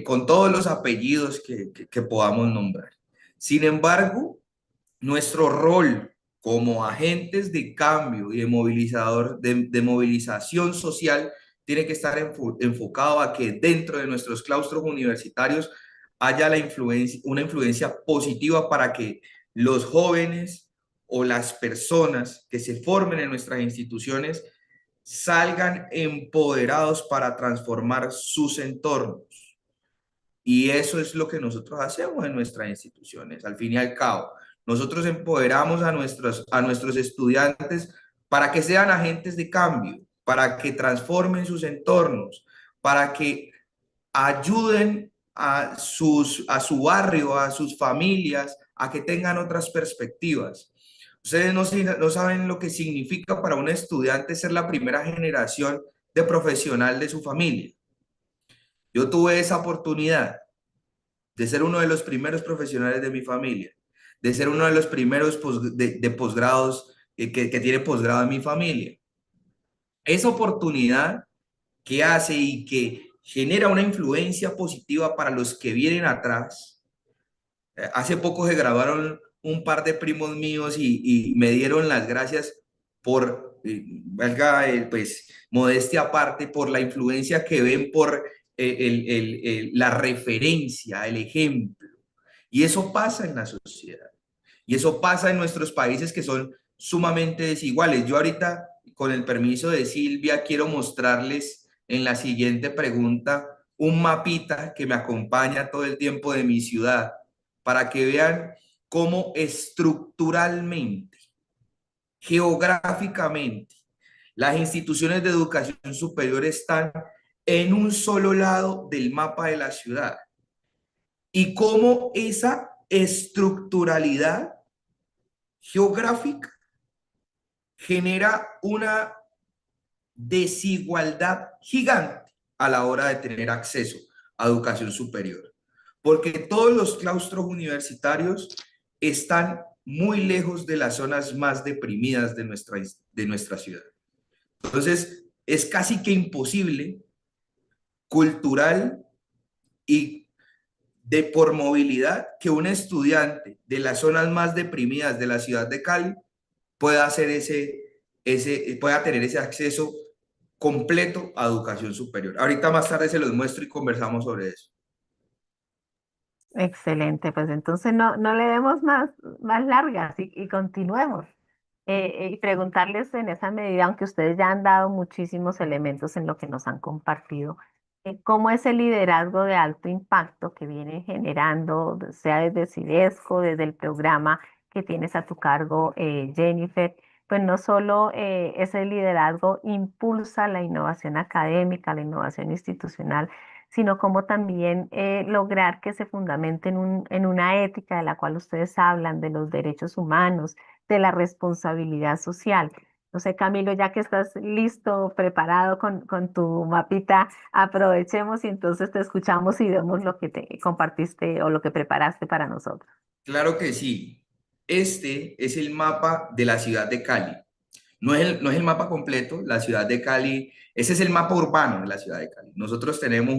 con todos los apellidos que podamos nombrar. Sin embargo, nuestro rol como agentes de cambio y de movilizador, de movilización social, tiene que estar enfocado a que dentro de nuestros claustros universitarios haya una influencia positiva para que los jóvenes o las personas que se formen en nuestras instituciones salgan empoderados para transformar sus entornos. Y eso es lo que nosotros hacemos en nuestras instituciones, al fin y al cabo. Nosotros empoderamos a nuestros estudiantes para que sean agentes de cambio, para que transformen sus entornos, para que ayuden a su barrio, a sus familias, a que tengan otras perspectivas. Ustedes no saben lo que significa para un estudiante ser la primera generación de profesional de su familia. Yo tuve esa oportunidad de ser uno de los primeros profesionales de mi familia, de ser uno de los primeros de posgrados que tiene posgrado en mi familia. Esa oportunidad que hace y que genera una influencia positiva para los que vienen atrás. Hace poco se graduaron un par de primos míos y me dieron las gracias por, valga, pues, modestia aparte, por la influencia que ven, por la referencia, el ejemplo. Y eso pasa en la sociedad. Y eso pasa en nuestros países que son sumamente desiguales. Yo ahorita, con el permiso de Silvia, quiero mostrarles en la siguiente pregunta un mapita que me acompaña todo el tiempo de mi ciudad para que vean cómo estructuralmente, geográficamente, las instituciones de educación superior están en un solo lado del mapa de la ciudad y cómo esa estructuralidad geográfica genera una desigualdad gigante a la hora de tener acceso a educación superior, porque todos los claustros universitarios están muy lejos de las zonas más deprimidas de nuestra ciudad. Entonces, es casi que imposible cultural y por movilidad que un estudiante de las zonas más deprimidas de la ciudad de Cali pueda hacer pueda tener ese acceso completo a educación superior. Ahorita más tarde se los muestro y conversamos sobre eso.
Excelente, pues entonces no le demos más largas y continuemos. Y preguntarles en esa medida, aunque ustedes ya han dado muchísimos elementos en lo que nos han compartido, cómo es el liderazgo de alto impacto que viene generando, sea desde Cidesco, desde el programa que tienes a tu cargo, Jennifer, pues no solo ese liderazgo impulsa la innovación académica, la innovación institucional, sino como también lograr que se fundamente en una ética de la cual ustedes hablan, de los derechos humanos, de la responsabilidad social. No sé, Camilo, ya que estás listo, preparado con tu mapita, aprovechemos y entonces te escuchamos y vemos lo que te compartiste o lo que preparaste para nosotros.
Claro que sí. Este es el mapa de la ciudad de Cali. No es el mapa completo, la ciudad de Cali, ese es el mapa urbano de la ciudad de Cali. Nosotros tenemos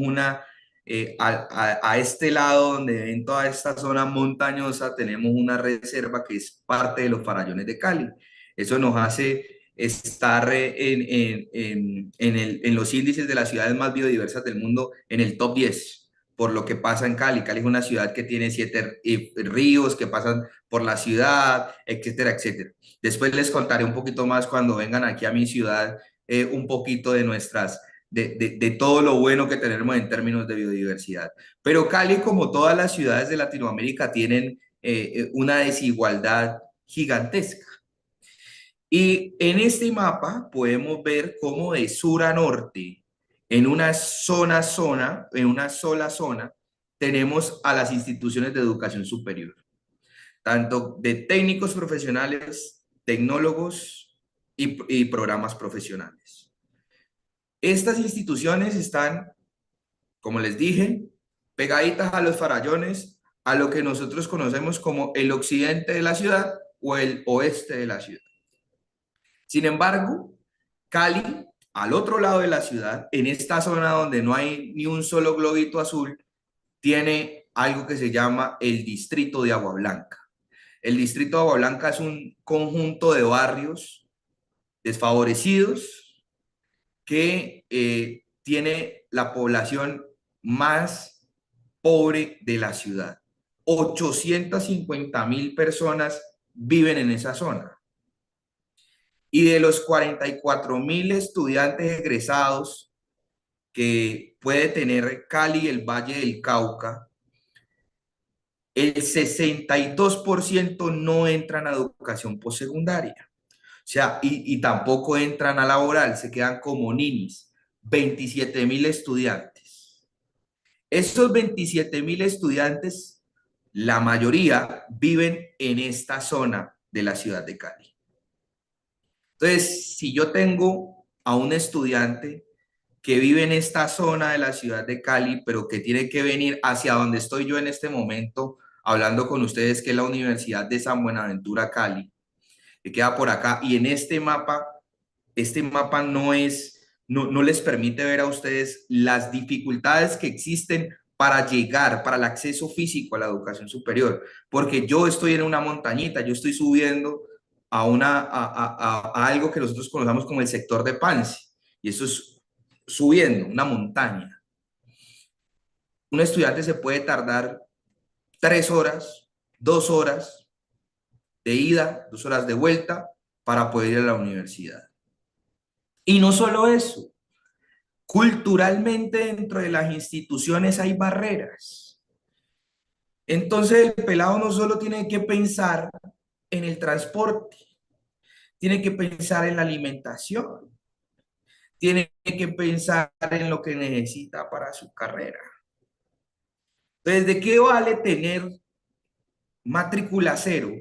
a este lado donde ven toda esta zona montañosa, tenemos una reserva que es parte de los farallones de Cali. Eso nos hace estar en los índices de las ciudades más biodiversas del mundo en el top 10 por lo que pasa en Cali. Cali es una ciudad que tiene 7 ríos que pasan por la ciudad, etcétera, etcétera. Después les contaré un poquito más cuando vengan aquí a mi ciudad, un poquito de todo lo bueno que tenemos en términos de biodiversidad. Pero Cali, como todas las ciudades de Latinoamérica, tienen una desigualdad gigantesca. Y en este mapa podemos ver cómo de sur a norte, en en una sola zona, tenemos a las instituciones de educación superior, tanto de técnicos profesionales, tecnólogos y programas profesionales. Estas instituciones están, como les dije, pegaditas a los farallones, a lo que nosotros conocemos como el occidente de la ciudad o el oeste de la ciudad. Sin embargo, Cali, al otro lado de la ciudad, en esta zona donde no hay ni un solo globito azul, tiene algo que se llama el distrito de Agua Blanca. El distrito de Agua Blanca es un conjunto de barrios desfavorecidos que tiene la población más pobre de la ciudad. 850.000 personas viven en esa zona. Y de los 44.000 estudiantes egresados que puede tener Cali, el Valle del Cauca, el 62% no entran a educación postsecundaria. O sea, y tampoco entran a laboral, se quedan como ninis. 27.000 estudiantes. Estos 27.000 estudiantes, la mayoría viven en esta zona de la ciudad de Cali. Entonces, si yo tengo a un estudiante que vive en esta zona de la ciudad de Cali, pero que tiene que venir hacia donde estoy yo en este momento, hablando con ustedes, que es la Universidad de San Buenaventura, Cali, que queda por acá, y en este mapa no les permite ver a ustedes las dificultades que existen para llegar, para el acceso físico a la educación superior, porque yo estoy en una montañita, yo estoy subiendo a algo que nosotros conocemos como el sector de Pance, y eso es subiendo una montaña. Un estudiante se puede tardar 3 horas, 2 horas de ida, 2 horas de vuelta para poder ir a la universidad. Y no solo eso, culturalmente dentro de las instituciones hay barreras. Entonces el pelado no solo tiene que pensar en el transporte, tiene que pensar en la alimentación, tiene que pensar en lo que necesita para su carrera. Entonces, ¿de qué vale tener matrícula cero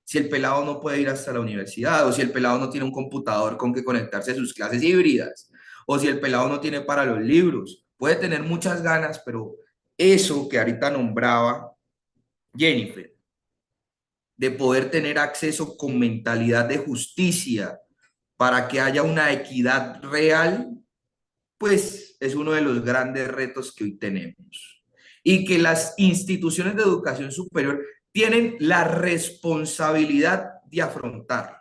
si el pelado no puede ir hasta la universidad, o si el pelado no tiene un computador con que conectarse a sus clases híbridas, o si el pelado no tiene para los libros. Puede tener muchas ganas, pero eso que ahorita nombraba Jennifer, de poder tener acceso con mentalidad de justicia para que haya una equidad real, pues es uno de los grandes retos que hoy tenemos. Y que las instituciones de educación superior tienen la responsabilidad de afrontarlo.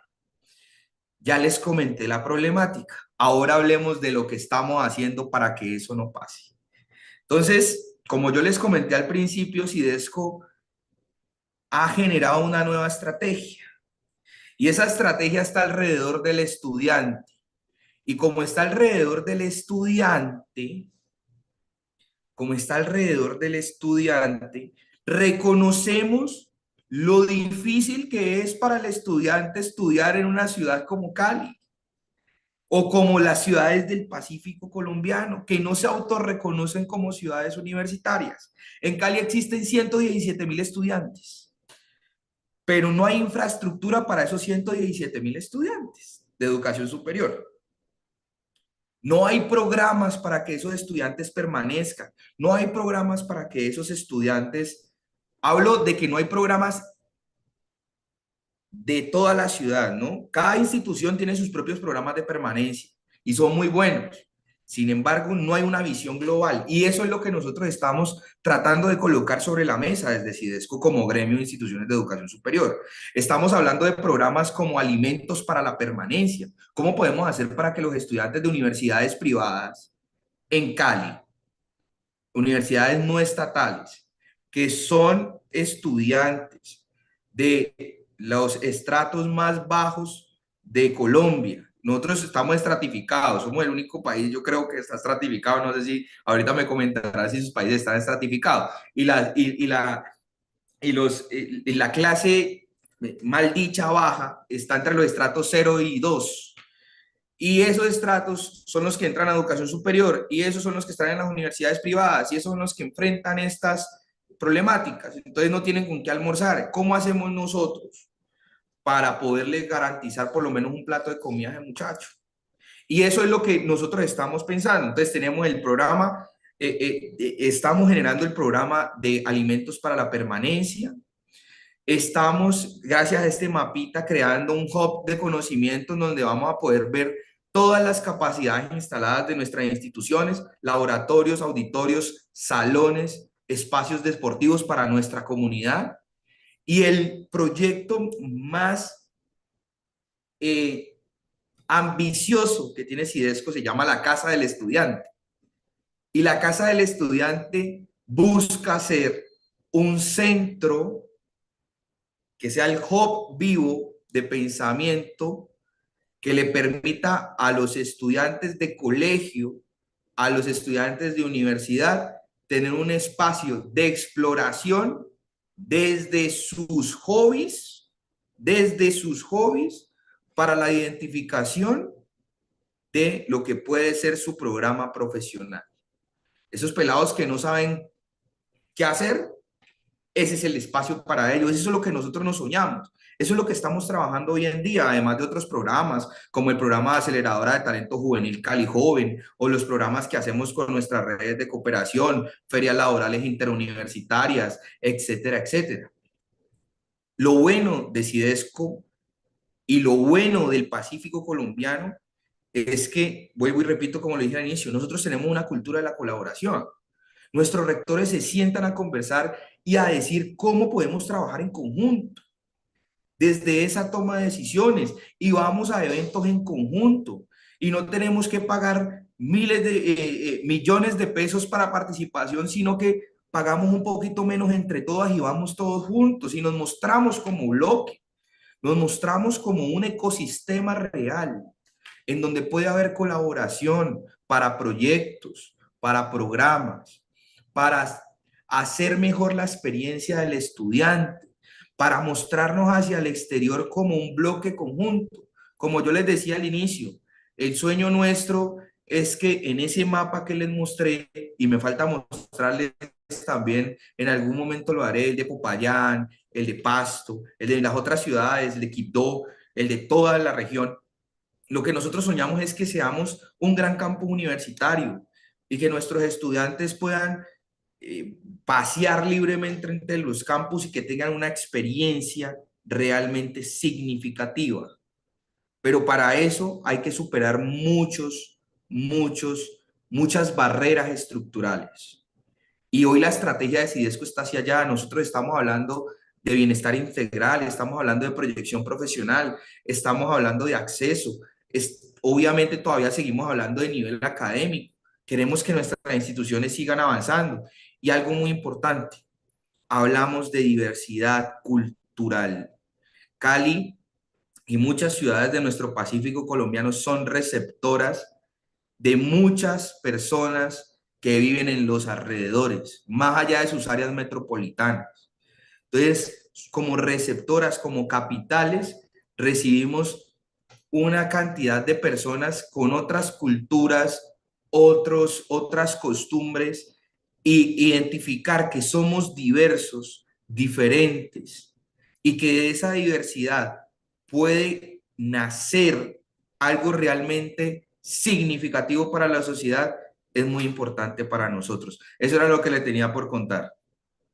Ya les comenté la problemática. Ahora hablemos de lo que estamos haciendo para que eso no pase. Entonces, como yo les comenté al principio, Sidesco ha generado una nueva estrategia. Y esa estrategia está alrededor del estudiante. Y como está alrededor del estudiante, reconocemos lo difícil que es para el estudiante estudiar en una ciudad como Cali o como las ciudades del Pacífico colombiano, que no se autorreconocen como ciudades universitarias. En Cali existen 117.000 estudiantes, pero no hay infraestructura para esos 117.000 estudiantes de educación superior. No hay programas para que esos estudiantes permanezcan. No hay programas para que esos estudiantes... Hablo de que no hay programas de toda la ciudad, ¿no? Cada institución tiene sus propios programas de permanencia y son muy buenos. Sin embargo, no hay una visión global y eso es lo que nosotros estamos tratando de colocar sobre la mesa desde Sidesco como gremio de instituciones de educación superior. Estamos hablando de programas como alimentos para la permanencia. ¿Cómo podemos hacer para que los estudiantes de universidades privadas en Cali, universidades no estatales, que son estudiantes de los estratos más bajos de Colombia? Nosotros estamos estratificados, somos el único país, yo creo que está estratificado, no sé si ahorita me comentarás si sus países están estratificados, y la clase mal dicha baja está entre los estratos 0 y 2. Y esos estratos son los que entran a educación superior y esos son los que están en las universidades privadas y esos son los que enfrentan estas problemáticas. Entonces no tienen con qué almorzar. ¿Cómo hacemos nosotros para poderles garantizar por lo menos un plato de comida a ese muchacho? Y eso es lo que nosotros estamos pensando. Entonces tenemos el programa, estamos generando el programa de alimentos para la permanencia. Estamos, gracias a este mapita, creando un hub de conocimiento donde vamos a poder ver todas las capacidades instaladas de nuestras instituciones, laboratorios, auditorios, salones, espacios deportivos para nuestra comunidad. Y el proyecto más ambicioso que tiene Sidesco se llama la Casa del Estudiante. Y la Casa del Estudiante busca ser un centro que sea el hub vivo de pensamiento que le permita a los estudiantes de colegio, a los estudiantes de universidad, tener un espacio de exploración desde sus hobbies para la identificación de lo que puede ser su programa profesional. Esos pelados que no saben qué hacer, ese es el espacio para ellos, eso es lo que nosotros nos soñamos, eso es lo que estamos trabajando hoy en día, además de otros programas, como el programa de aceleradora de talento juvenil Cali Joven, o los programas que hacemos con nuestras redes de cooperación, ferias laborales interuniversitarias, etcétera, etcétera. Lo bueno de Sidesco y lo bueno del Pacífico colombiano es que, vuelvo y repito como lo dije al inicio, nosotros tenemos una cultura de la colaboración. Nuestros rectores se sientan a conversar y a decir cómo podemos trabajar en conjunto, desde esa toma de decisiones, y vamos a eventos en conjunto y no tenemos que pagar millones de pesos para participación, sino que pagamos un poquito menos entre todas y vamos todos juntos y nos mostramos como bloque, nos mostramos como un ecosistema real en donde puede haber colaboración para proyectos, para programas, para hacer mejor la experiencia del estudiante, para mostrarnos hacia el exterior como un bloque conjunto. Como yo les decía al inicio, el sueño nuestro es que en ese mapa que les mostré, y me falta mostrarles también, en algún momento lo haré, el de Popayán, el de Pasto, el de las otras ciudades, el de Quibdó, el de toda la región. Lo que nosotros soñamos es que seamos un gran campus universitario y que nuestros estudiantes puedan pasear libremente entre los campus y que tengan una experiencia realmente significativa. Pero para eso hay que superar muchas barreras estructurales. Y hoy la estrategia de Sidesco está hacia allá. Nosotros estamos hablando de bienestar integral, estamos hablando de proyección profesional, estamos hablando de acceso. Obviamente todavía seguimos hablando de nivel académico. Queremos que nuestras instituciones sigan avanzando. Y algo muy importante, hablamos de diversidad cultural. Cali y muchas ciudades de nuestro Pacífico colombiano son receptoras de muchas personas que viven en los alrededores, más allá de sus áreas metropolitanas. Entonces, como receptoras, como capitales, recibimos una cantidad de personas con otras culturas, otras costumbres, y identificar que somos diversos, diferentes, y que de esa diversidad puede nacer algo realmente significativo para la sociedad, es muy importante para nosotros. Eso era lo que le tenía por contar.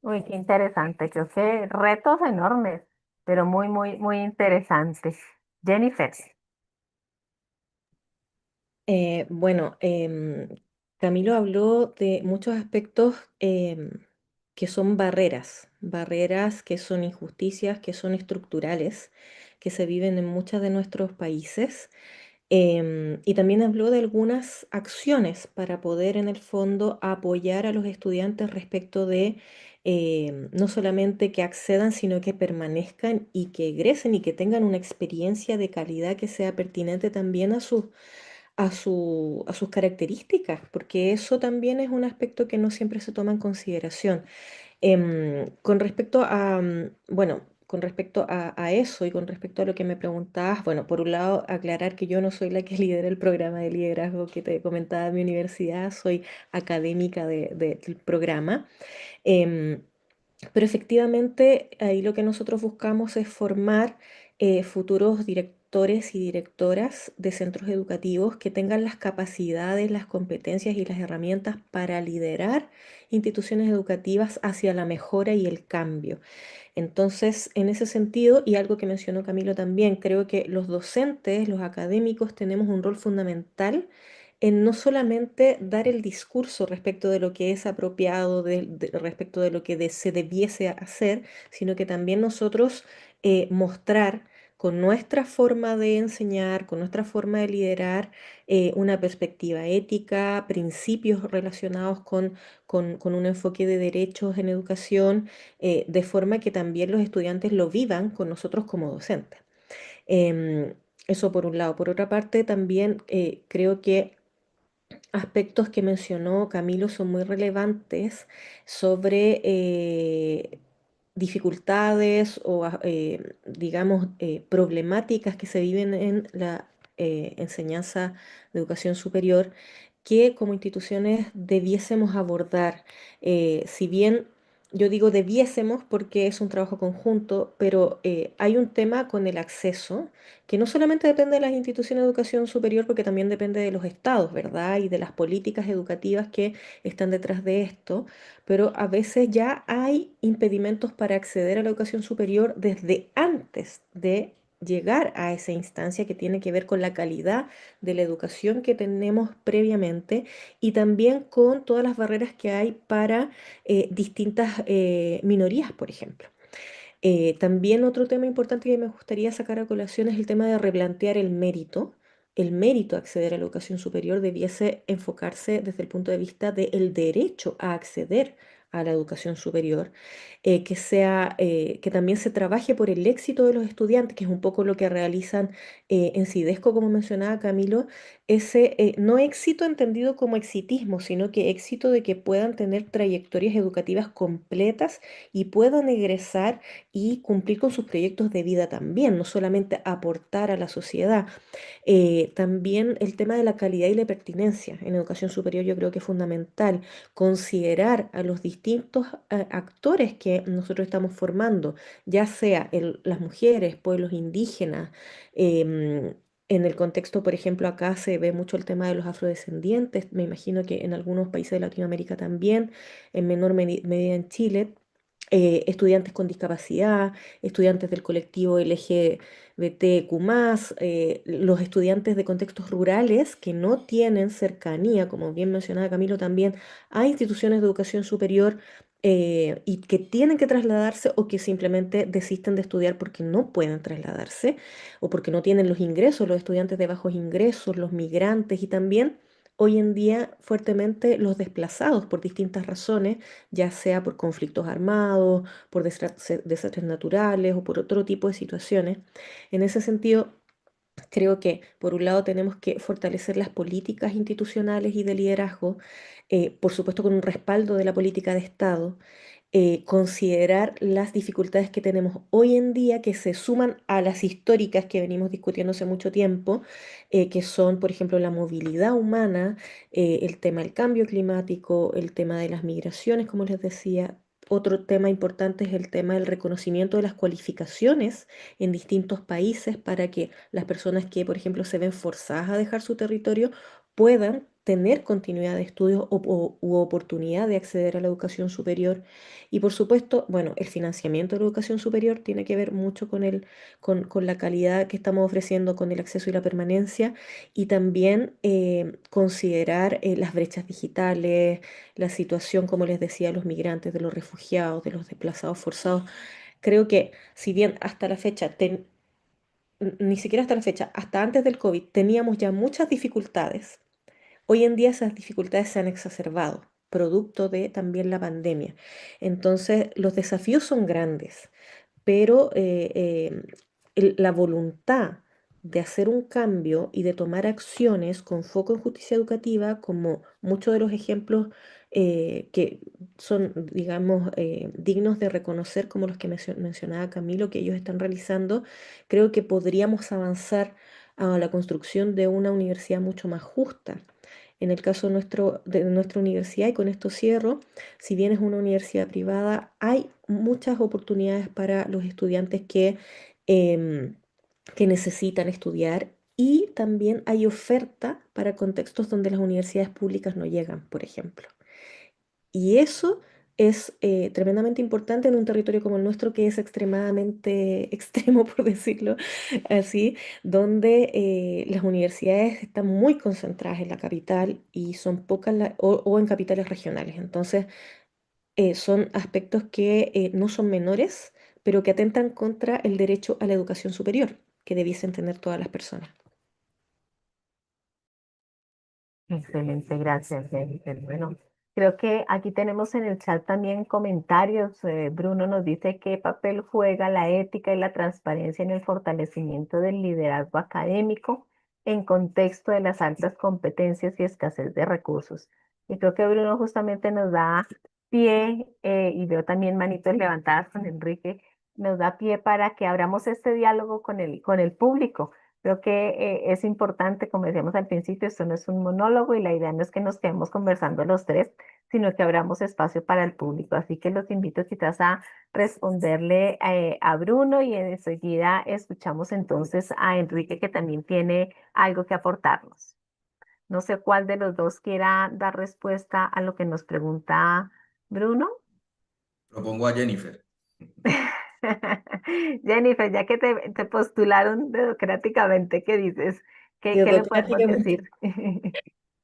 Uy, qué interesante. Creo que retos enormes, pero muy interesantes. Jennifer.
Bueno, Camilo habló de muchos aspectos que son barreras, barreras que son injusticias, que son estructurales, que se viven en muchos de nuestros países. Y también habló de algunas acciones para poder en el fondo apoyar a los estudiantes respecto de no solamente que accedan, sino que permanezcan y que egresen y que tengan una experiencia de calidad que sea pertinente también a sus características, porque eso también es un aspecto que no siempre se toma en consideración. Con respecto a, bueno, con respecto a eso y con respecto a lo que me preguntabas, bueno, por un lado, aclarar que yo no soy la que lidera el programa de liderazgo que te comentaba en mi universidad, soy académica del programa. Em, pero efectivamente, ahí lo que nosotros buscamos es formar futuros directores y directoras de centros educativos que tengan las capacidades, las competencias y las herramientas para liderar instituciones educativas hacia la mejora y el cambio. Entonces, en ese sentido, y algo que mencionó Camilo también, creo que los docentes, los académicos, tenemos un rol fundamental en no solamente dar el discurso respecto de lo que es apropiado, respecto de lo que se debiese hacer, sino que también nosotros mostrar con nuestra forma de enseñar, con nuestra forma de liderar, una perspectiva ética, principios relacionados con un enfoque de derechos en educación, de forma que también los estudiantes lo vivan con nosotros como docentes. Em, Eso por un lado. Por otra parte, también creo que aspectos que mencionó Camilo son muy relevantes sobre dificultades o, digamos, problemáticas que se viven en la enseñanza de educación superior que como instituciones debiésemos abordar. Si bien yo digo debiésemos porque es un trabajo conjunto, pero hay un tema con el acceso que no solamente depende de las instituciones de educación superior, porque también depende de los estados, ¿verdad? Y de las políticas educativas que están detrás de esto, pero a veces ya hay impedimentos para acceder a la educación superior desde antes de llegar a esa instancia que tiene que ver con la calidad de la educación que tenemos previamente y también con todas las barreras que hay para distintas minorías, por ejemplo. También otro tema importante que me gustaría sacar a colación es el tema de replantear el mérito. El mérito a acceder a la educación superior debiese enfocarse desde el punto de vista del derecho a acceder a la educación superior, que también se trabaje por el éxito de los estudiantes, que es un poco lo que realizan en Sidesco, como mencionaba Camilo, ese no éxito entendido como exitismo, sino que éxito de que puedan tener trayectorias educativas completas y puedan egresar y cumplir con sus proyectos de vida también, no solamente aportar a la sociedad. También el tema de la calidad y la pertinencia en educación superior yo creo que es fundamental. Considerar a los distintos actores que nosotros estamos formando, ya sea las mujeres, pueblos indígenas, em, en el contexto, por ejemplo, acá se ve mucho el tema de los afrodescendientes, me imagino que en algunos países de Latinoamérica también, en menor medida en Chile, estudiantes con discapacidad, estudiantes del colectivo LGBTQ+, los estudiantes de contextos rurales que no tienen cercanía, como bien mencionaba Camilo también, a instituciones de educación superior y que tienen que trasladarse o que simplemente desisten de estudiar porque no pueden trasladarse o porque no tienen los ingresos, los estudiantes de bajos ingresos, los migrantes y también hoy en día fuertemente los desplazados por distintas razones, ya sea por conflictos armados, por desastres naturales o por otro tipo de situaciones. En ese sentido, creo que por un lado tenemos que fortalecer las políticas institucionales y de liderazgo, por supuesto con un respaldo de la política de Estado, considerar las dificultades que tenemos hoy en día que se suman a las históricas que venimos discutiendo hace mucho tiempo, que son, por ejemplo, la movilidad humana, el tema del cambio climático, el tema de las migraciones, como les decía. Otro tema importante es el tema del reconocimiento de las cualificaciones en distintos países para que las personas que, por ejemplo, se ven forzadas a dejar su territorio puedan tener continuidad de estudios u oportunidad de acceder a la educación superior. Y por supuesto, bueno, el financiamiento de la educación superior tiene que ver mucho con la calidad que estamos ofreciendo, con el acceso y la permanencia, y también considerar las brechas digitales, la situación, como les decía, de los migrantes, de los refugiados, de los desplazados forzados. Creo que si bien hasta la fecha, ni siquiera hasta la fecha, hasta antes del COVID, teníamos ya muchas dificultades. Hoy en día esas dificultades se han exacerbado, producto de también la pandemia. Entonces, los desafíos son grandes, pero la voluntad de hacer un cambio y de tomar acciones con foco en justicia educativa, como muchos de los ejemplos que son, digamos, dignos de reconocer, como los que mencionaba Camilo, que ellos están realizando, creo que podríamos avanzar a la construcción de una universidad mucho más justa. En el caso de nuestra universidad, y con esto cierro, si bien es una universidad privada, hay muchas oportunidades para los estudiantes em, que necesitan estudiar y también hay oferta para contextos donde las universidades públicas no llegan, por ejemplo. Y eso es tremendamente importante en un territorio como el nuestro, que es extremadamente extremo, por decirlo así, donde las universidades están muy concentradas en la capital y son pocas o en capitales regionales. Entonces, son aspectos que no son menores, pero que atentan contra el derecho a la educación superior, que debiesen tener todas las personas.
Excelente, gracias, Jennifer. Bueno, creo que aquí tenemos en el chat también comentarios. Bruno nos dice qué papel juega la ética y la transparencia en el fortalecimiento del liderazgo académico en contexto de las altas competencias y escasez de recursos. Y creo que Bruno justamente nos da pie, y veo también manitos levantadas con Enrique, nos da pie para que abramos este diálogo con el público. Creo que es importante, como decíamos al principio, esto no es un monólogo y la idea no es que nos quedemos conversando los tres, sino que abramos espacio para el público. Así que los invito quizás a responderle a Bruno y enseguida escuchamos entonces a Enrique que también tiene algo que aportarnos. No sé cuál de los dos quiera dar respuesta a lo que nos pregunta Bruno.
Propongo a Jennifer.
Jennifer, ya que te postularon democráticamente, ¿qué dices? ¿Qué le podemos
Democráticamente.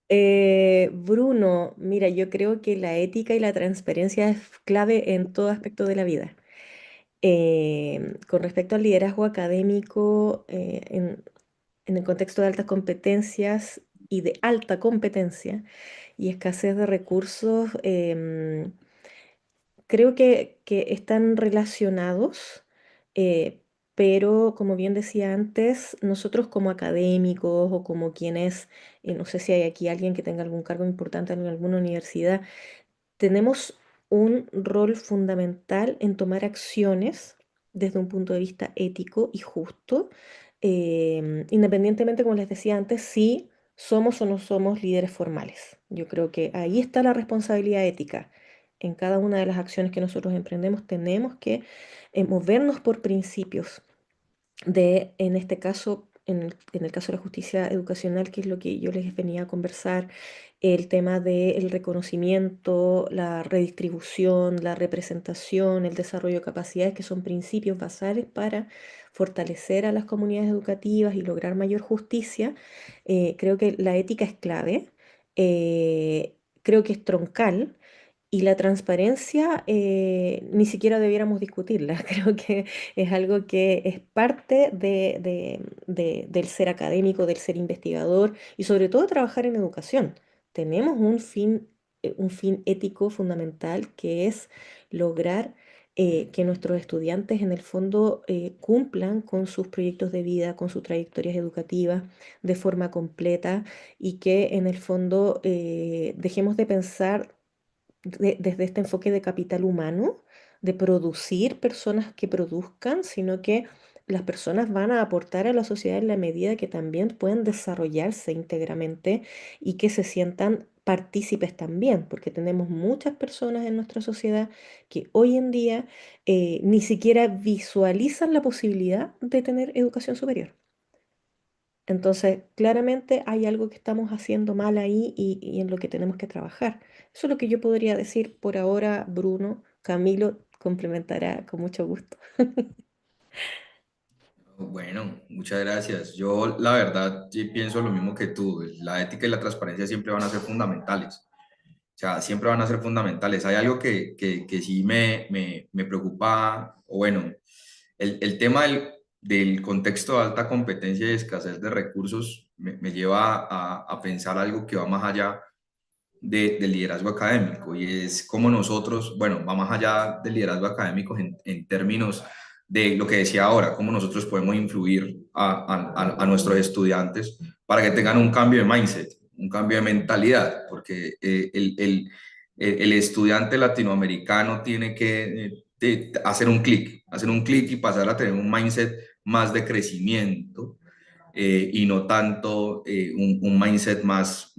decir?
Bruno, mira, yo creo que la ética y la transparencia es clave en todo aspecto de la vida. Con respecto al liderazgo académico, en el contexto de altas competencias y de alta competencia y escasez de recursos, creo que están relacionados. pero como bien decía antes, nosotros como académicos o como quienes, no sé si hay aquí alguien que tenga algún cargo importante en alguna universidad, tenemos un rol fundamental en tomar acciones desde un punto de vista ético y justo, independientemente, como les decía antes, si somos o no somos líderes formales. Yo creo que ahí está la responsabilidad ética. En cada una de las acciones que nosotros emprendemos tenemos que movernos por principios de, en este caso, en el caso de la justicia educacional, que es lo que yo les venía a conversar, el tema del reconocimiento, la redistribución, la representación, el desarrollo de capacidades, que son principios basales para fortalecer a las comunidades educativas y lograr mayor justicia. Creo que la ética es clave, creo que es troncal. Y la transparencia ni siquiera debiéramos discutirla. Creo que es algo que es parte del ser académico, del ser investigador y sobre todo trabajar en educación. Tenemos un fin ético fundamental que es lograr que nuestros estudiantes en el fondo cumplan con sus proyectos de vida, con sus trayectorias educativas de forma completa y que en el fondo dejemos de pensar desde este enfoque de capital humano, de producir personas que produzcan, sino que las personas van a aportar a la sociedad en la medida que también pueden desarrollarse íntegramente y que se sientan partícipes también, porque tenemos muchas personas en nuestra sociedad que hoy en día ni siquiera visualizan la posibilidad de tener educación superior. Entonces, claramente hay algo que estamos haciendo mal ahí y en lo que tenemos que trabajar. Eso es lo que yo podría decir por ahora, Bruno. Camilo complementará con mucho gusto.
Bueno, muchas gracias. Yo, la verdad, sí pienso lo mismo que tú. La ética y la transparencia siempre van a ser fundamentales. O sea, siempre van a ser fundamentales. Hay algo que sí me preocupa, o bueno, el tema del contexto de alta competencia y escasez de recursos me lleva a pensar algo que va más allá del liderazgo académico y es como nosotros, bueno, va más allá del liderazgo académico en términos de lo que decía ahora, cómo nosotros podemos influir a nuestros estudiantes para que tengan un cambio de mindset, un cambio de mentalidad, porque el estudiante latinoamericano tiene que hacer un clic y pasar a tener un mindset más de crecimiento y no tanto un mindset más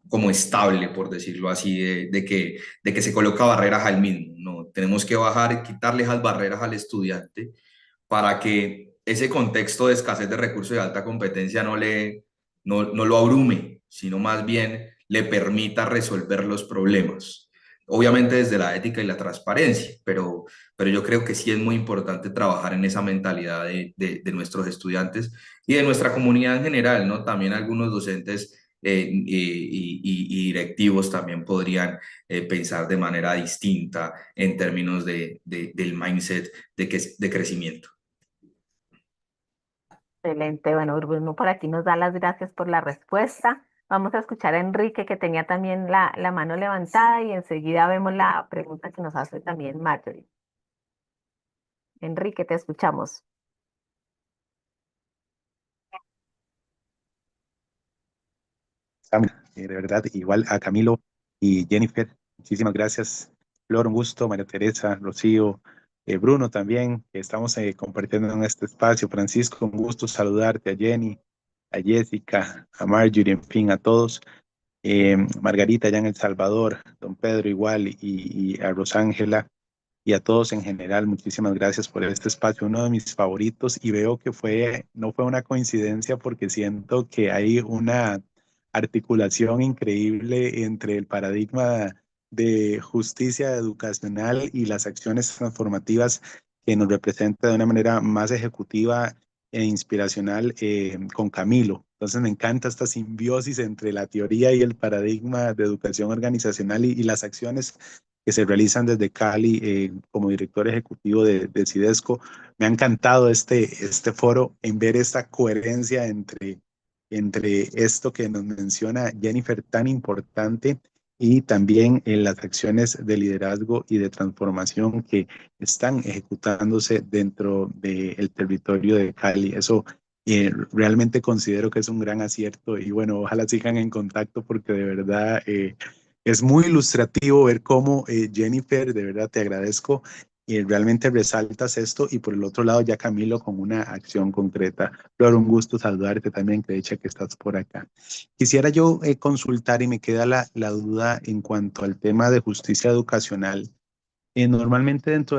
como estable, por decirlo así, de que se coloca barreras al mismo. No, tenemos que bajar, quitarle esas barreras al estudiante para que ese contexto de escasez de recursos y de alta competencia no lo abrume, sino más bien le permita resolver los problemas. Obviamente desde la ética y la transparencia, pero yo creo que sí es muy importante trabajar en esa mentalidad de nuestros estudiantes y de nuestra comunidad en general, ¿no? También algunos docentes y directivos también podrían pensar de manera distinta en términos del mindset de crecimiento.
Excelente. Bueno, Bruno, por aquí nos da las gracias por la respuesta. Vamos a escuchar a Enrique, que tenía también la mano levantada, y enseguida vemos la pregunta que nos hace también Marjorie. Enrique, te escuchamos.
De verdad, igual a Camilo y Jennifer, muchísimas gracias. Flor, un gusto, María Teresa, Rocío, Bruno también, que estamos compartiendo en este espacio. Francisco, un gusto saludarte, a Jenny, a Jessica, a Marjorie, en fin, a todos. Margarita allá en El Salvador, don Pedro igual, y a Rosángela y a todos en general, muchísimas gracias por este espacio, uno de mis favoritos, y veo que no fue una coincidencia porque siento que hay una articulación increíble entre el paradigma de justicia educacional y las acciones transformativas que nos representa de una manera más ejecutiva e inspiracional con Camilo. Entonces me encanta esta simbiosis entre la teoría y el paradigma de educación organizacional y las acciones que se realizan desde Cali como director ejecutivo de Cidesco. Me ha encantado este foro en ver esta coherencia entre esto que nos menciona Jennifer tan importante y también en las acciones de liderazgo y de transformación que están ejecutándose dentro del territorio de Cali. Eso realmente considero que es un gran acierto y bueno, ojalá sigan en contacto porque de verdad es muy ilustrativo ver cómo Jennifer, de verdad te agradezco y realmente resaltas esto y por el otro lado ya Camilo con una acción concreta. Flor, un gusto saludarte también, que de hecho que estás por acá. Quisiera yo consultar y me queda la duda en cuanto al tema de justicia educacional. Normalmente dentro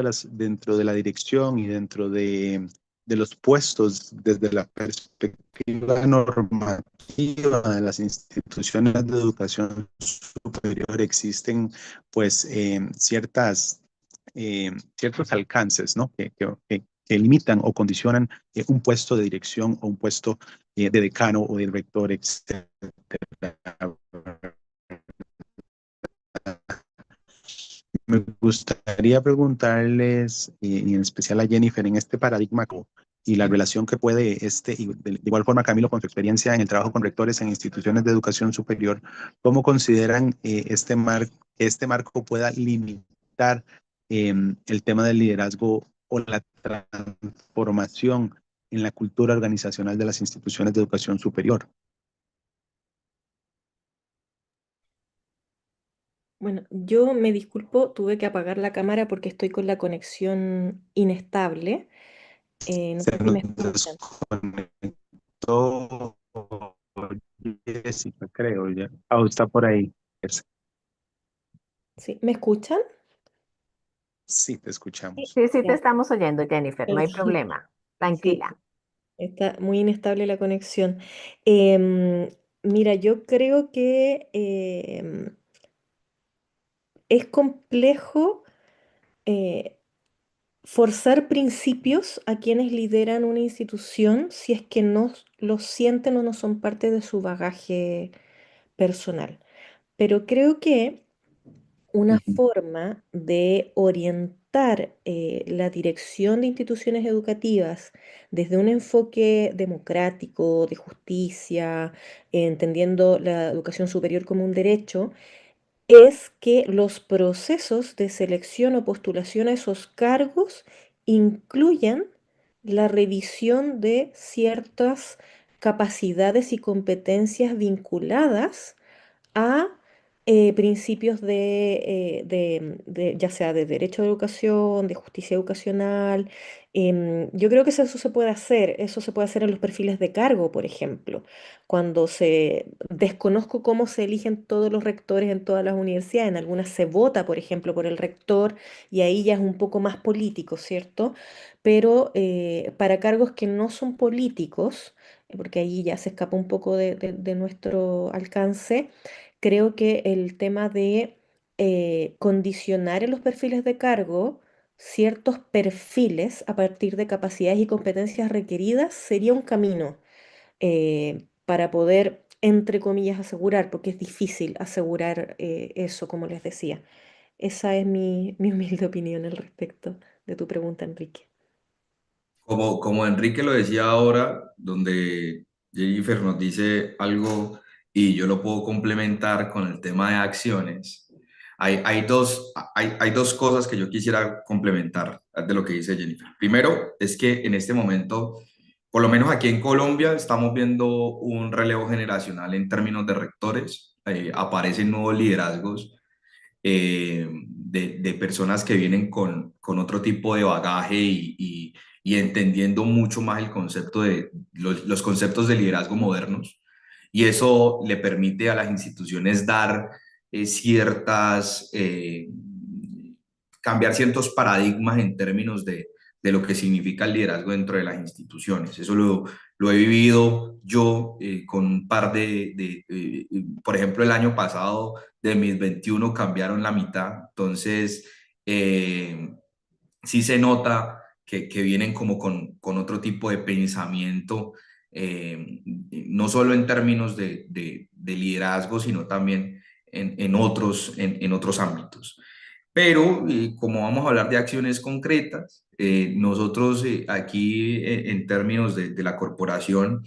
de la dirección y dentro de los puestos desde la perspectiva normativa de las instituciones de educación superior existen pues ciertos alcances, ¿no? Que limitan o condicionan un puesto de dirección o un puesto de decano o de rector, etcétera. Me gustaría preguntarles, y en especial a Jennifer, en este paradigma y la relación que puede y de igual forma Camilo, con su experiencia en el trabajo con rectores en instituciones de educación superior, ¿cómo consideran este marco pueda limitar el tema del liderazgo o la transformación en la cultura organizacional de las instituciones de educación superior?
Bueno, yo me disculpo, tuve que apagar la cámara porque estoy con la conexión inestable. No
Se
sé si
nos
me escuchan.
desconectó Jessica, creo ya. Ah, está por ahí.
¿Sí? ¿Me escuchan?
Sí, te
Sí,
escuchamos.
sí, sí te
Ya,
estamos oyendo, Jennifer, no hay
perfecto.
problema.
Sí,
Tranquila.
está muy inestable la conexión. Em, Mira, yo creo que es complejo eh, forzar principios a quienes lideran una institución si es que no los sienten o no son parte de su bagaje personal. Pero creo que una
Ujú.
forma de orientar la dirección de instituciones educativas desde un enfoque democrático, de justicia, entendiendo la educación superior como un derecho, es que los procesos de selección o postulación a esos cargos incluyan la revisión de ciertas capacidades y competencias vinculadas a principios ya sea de derecho a educación, de justicia educacional. Yo creo que eso se puede hacer, eso se puede hacer en los perfiles de cargo, por ejemplo, cuando desconozco cómo se eligen todos los rectores en todas las universidades, en algunas se vota, por ejemplo, por el rector y ahí ya es un poco más político, ¿cierto? Pero para cargos que no son políticos, porque ahí ya se escapa un poco de nuestro alcance. Creo que el tema de condicionar en los perfiles de cargo ciertos perfiles a partir de capacidades y competencias requeridas sería un camino para poder, entre comillas, asegurar, porque es difícil asegurar eso, como les decía. Esa es mi humilde opinión al respecto de tu pregunta, Enrique.
Como Enrique lo decía ahora, donde Jennifer nos dice algo y yo lo puedo complementar con el tema de acciones, hay dos cosas que yo quisiera complementar de lo que dice Jennifer. Primero, es que en este momento, por lo menos aquí en Colombia, estamos viendo un relevo generacional en términos de rectores. Aparecen nuevos liderazgos de personas que vienen con otro tipo de bagaje y entendiendo mucho más el concepto de los conceptos de liderazgo modernos. Y eso le permite a las instituciones dar cambiar ciertos paradigmas en términos de lo que significa el liderazgo dentro de las instituciones. Eso lo he vivido yo con un par por ejemplo, el año pasado de mis 21 cambiaron la mitad, entonces sí se nota que vienen como con otro tipo de pensamiento, no solo en términos de liderazgo, sino también en otros ámbitos. Pero como vamos a hablar de acciones concretas, nosotros aquí en términos de la corporación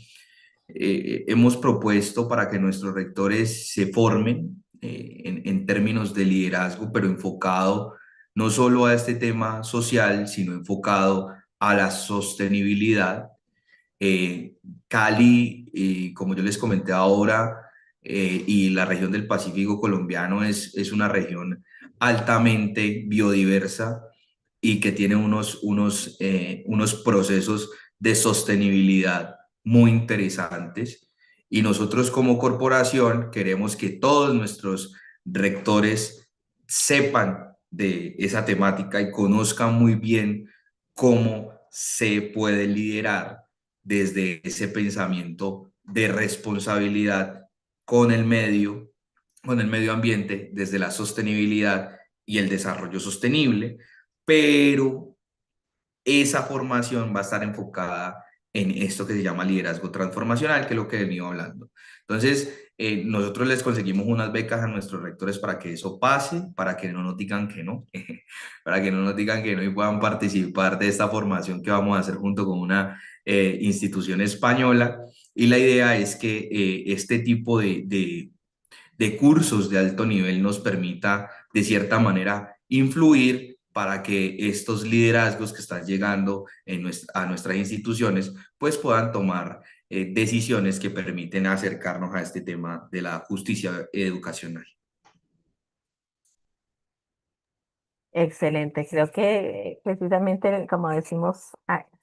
hemos propuesto para que nuestros rectores se formen en términos de liderazgo, pero enfocado no solo a este tema social, sino enfocado a la sostenibilidad. Cali, como yo les comenté ahora, y la región del Pacífico colombiano es una región altamente biodiversa y que tiene unos procesos de sostenibilidad muy interesantes. Y nosotros como corporación queremos que todos nuestros rectores sepan de esa temática y conozcan muy bien cómo se puede liderar desde ese pensamiento de responsabilidad con con el medio ambiente, desde la sostenibilidad y el desarrollo sostenible, pero esa formación va a estar enfocada en esto que se llama liderazgo transformacional, que es lo que he venido hablando. Entonces, nosotros les conseguimos unas becas a nuestros rectores para que eso pase, para que no nos digan que no, para que no nos digan que no y puedan participar de esta formación que vamos a hacer junto con una institución española. Y la idea es que este tipo de cursos de alto nivel nos permita, de cierta manera, influir para que estos liderazgos que están llegando a nuestras instituciones, pues puedan tomar decisiones que permiten acercarnos a este tema de la justicia educacional.
Excelente, creo que precisamente como decimos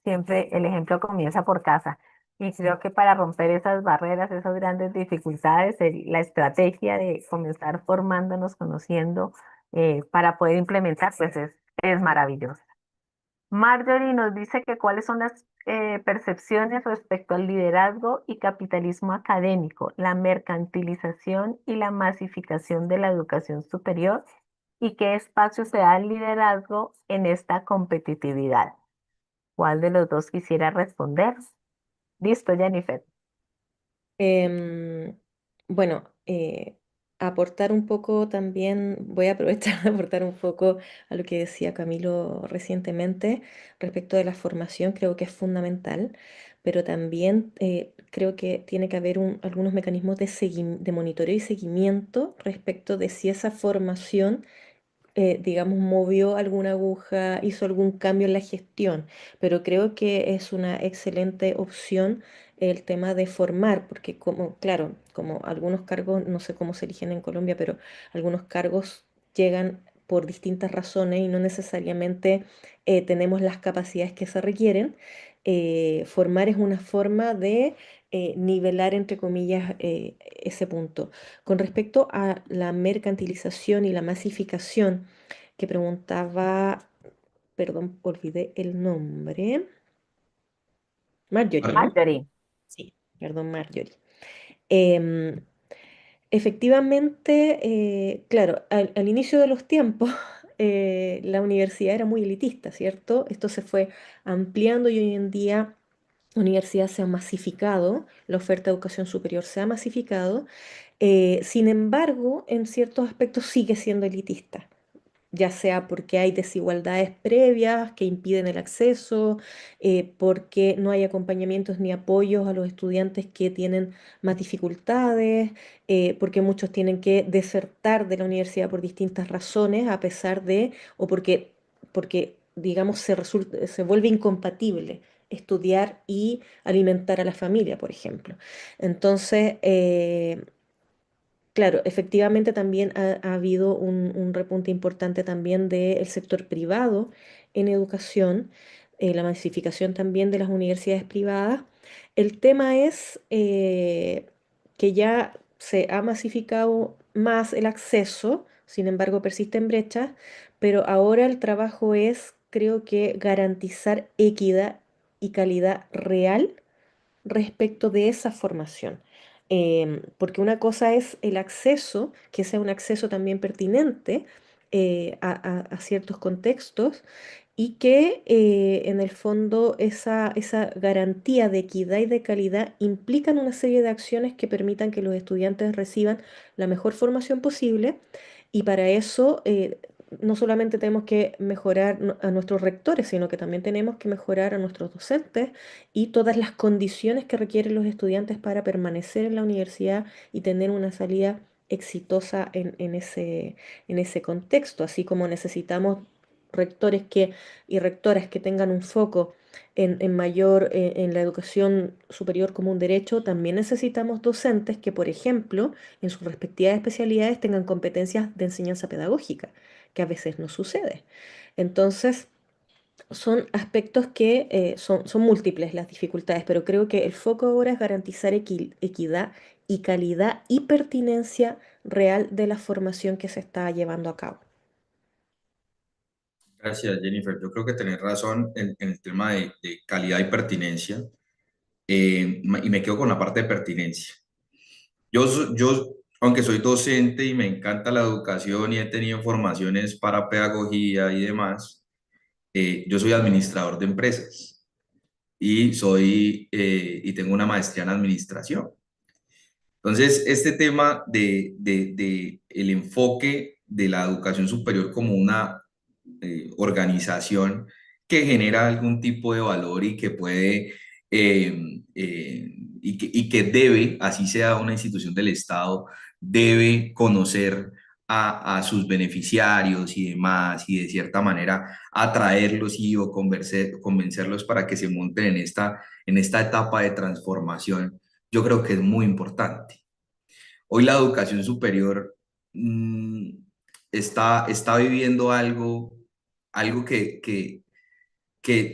siempre, el ejemplo comienza por casa y creo que para romper esas barreras, esas grandes dificultades, la estrategia de comenzar formándonos, conociendo para poder implementar, pues es maravillosa. Marjorie nos dice que cuáles son las percepciones respecto al liderazgo y capitalismo académico, la mercantilización y la masificación de la educación superior y qué espacio se da al liderazgo en esta competitividad. ¿Cuál de los dos quisiera responder? Listo, Jennifer.
Em, bueno, aportar un poco también, voy a aprovechar de aportar un poco a lo que decía Camilo recientemente respecto de la formación, creo que es fundamental, pero también creo que tiene que haber algunos mecanismos de monitoreo y seguimiento respecto de si esa formación digamos, movió alguna aguja, hizo algún cambio en la gestión, pero creo que es una excelente opción el tema de formar, porque como, claro, como algunos cargos, no sé cómo se eligen en Colombia, pero algunos cargos llegan por distintas razones y no necesariamente tenemos las capacidades que se requieren. Formar es una forma de nivelar, entre comillas, ese punto. Con respecto a la mercantilización y la masificación, que preguntaba, perdón, olvidé el nombre, Marjorie, ¿no?
Marjorie.
Sí, perdón, Marjorie. Em, Efectivamente, claro, al inicio de los tiempos, la universidad era muy elitista, ¿cierto? Esto se fue ampliando y hoy en día la universidad se ha masificado, la oferta de educación superior se ha masificado. Sin embargo, en ciertos aspectos sigue siendo elitista, ya sea porque hay desigualdades previas que impiden el acceso, porque no hay acompañamientos ni apoyos a los estudiantes que tienen más dificultades, porque muchos tienen que desertar de la universidad por distintas razones, a pesar de, o porque digamos, se vuelve incompatible estudiar y alimentar a la familia, por ejemplo. Entonces, claro, efectivamente también ha habido un repunte importante también del sector privado en educación, la masificación también de las universidades privadas. El tema es que ya se ha masificado más el acceso, sin embargo persisten brechas, pero ahora el trabajo es, creo que, garantizar equidad y calidad real respecto de esa formación. Porque una cosa es el acceso, que sea un acceso también pertinente a ciertos contextos y que en el fondo esa garantía de equidad y de calidad implican una serie de acciones que permitan que los estudiantes reciban la mejor formación posible y para eso no solamente tenemos que mejorar a nuestros rectores, sino que también tenemos que mejorar a nuestros docentes y todas las condiciones que requieren los estudiantes para permanecer en la universidad y tener una salida exitosa en ese contexto, así como necesitamos rectores y rectoras que tengan un foco en la educación superior como un derecho, también necesitamos docentes que, por ejemplo, en sus respectivas especialidades tengan competencias de enseñanza pedagógica, que a veces no sucede. Entonces, son aspectos que son múltiples las dificultades, pero creo que el foco ahora es garantizar equidad y calidad y pertinencia real de la formación que se está llevando a cabo.
Gracias, Jennifer. Yo creo que tenés razón en el tema de calidad y pertinencia, y me quedo con la parte de pertinencia. Yo, aunque soy docente y me encanta la educación y he tenido formaciones para pedagogía y demás, yo soy administrador de empresas y tengo una maestría en administración. Entonces, este tema de el enfoque de la educación superior como una organización que genera algún tipo de valor y que puede, y que debe, así sea una institución del Estado, debe conocer a sus beneficiarios y demás, y de cierta manera atraerlos o convencerlos para que se monten en esta etapa de transformación. Yo creo que es muy importante. Hoy la educación superior está viviendo algo que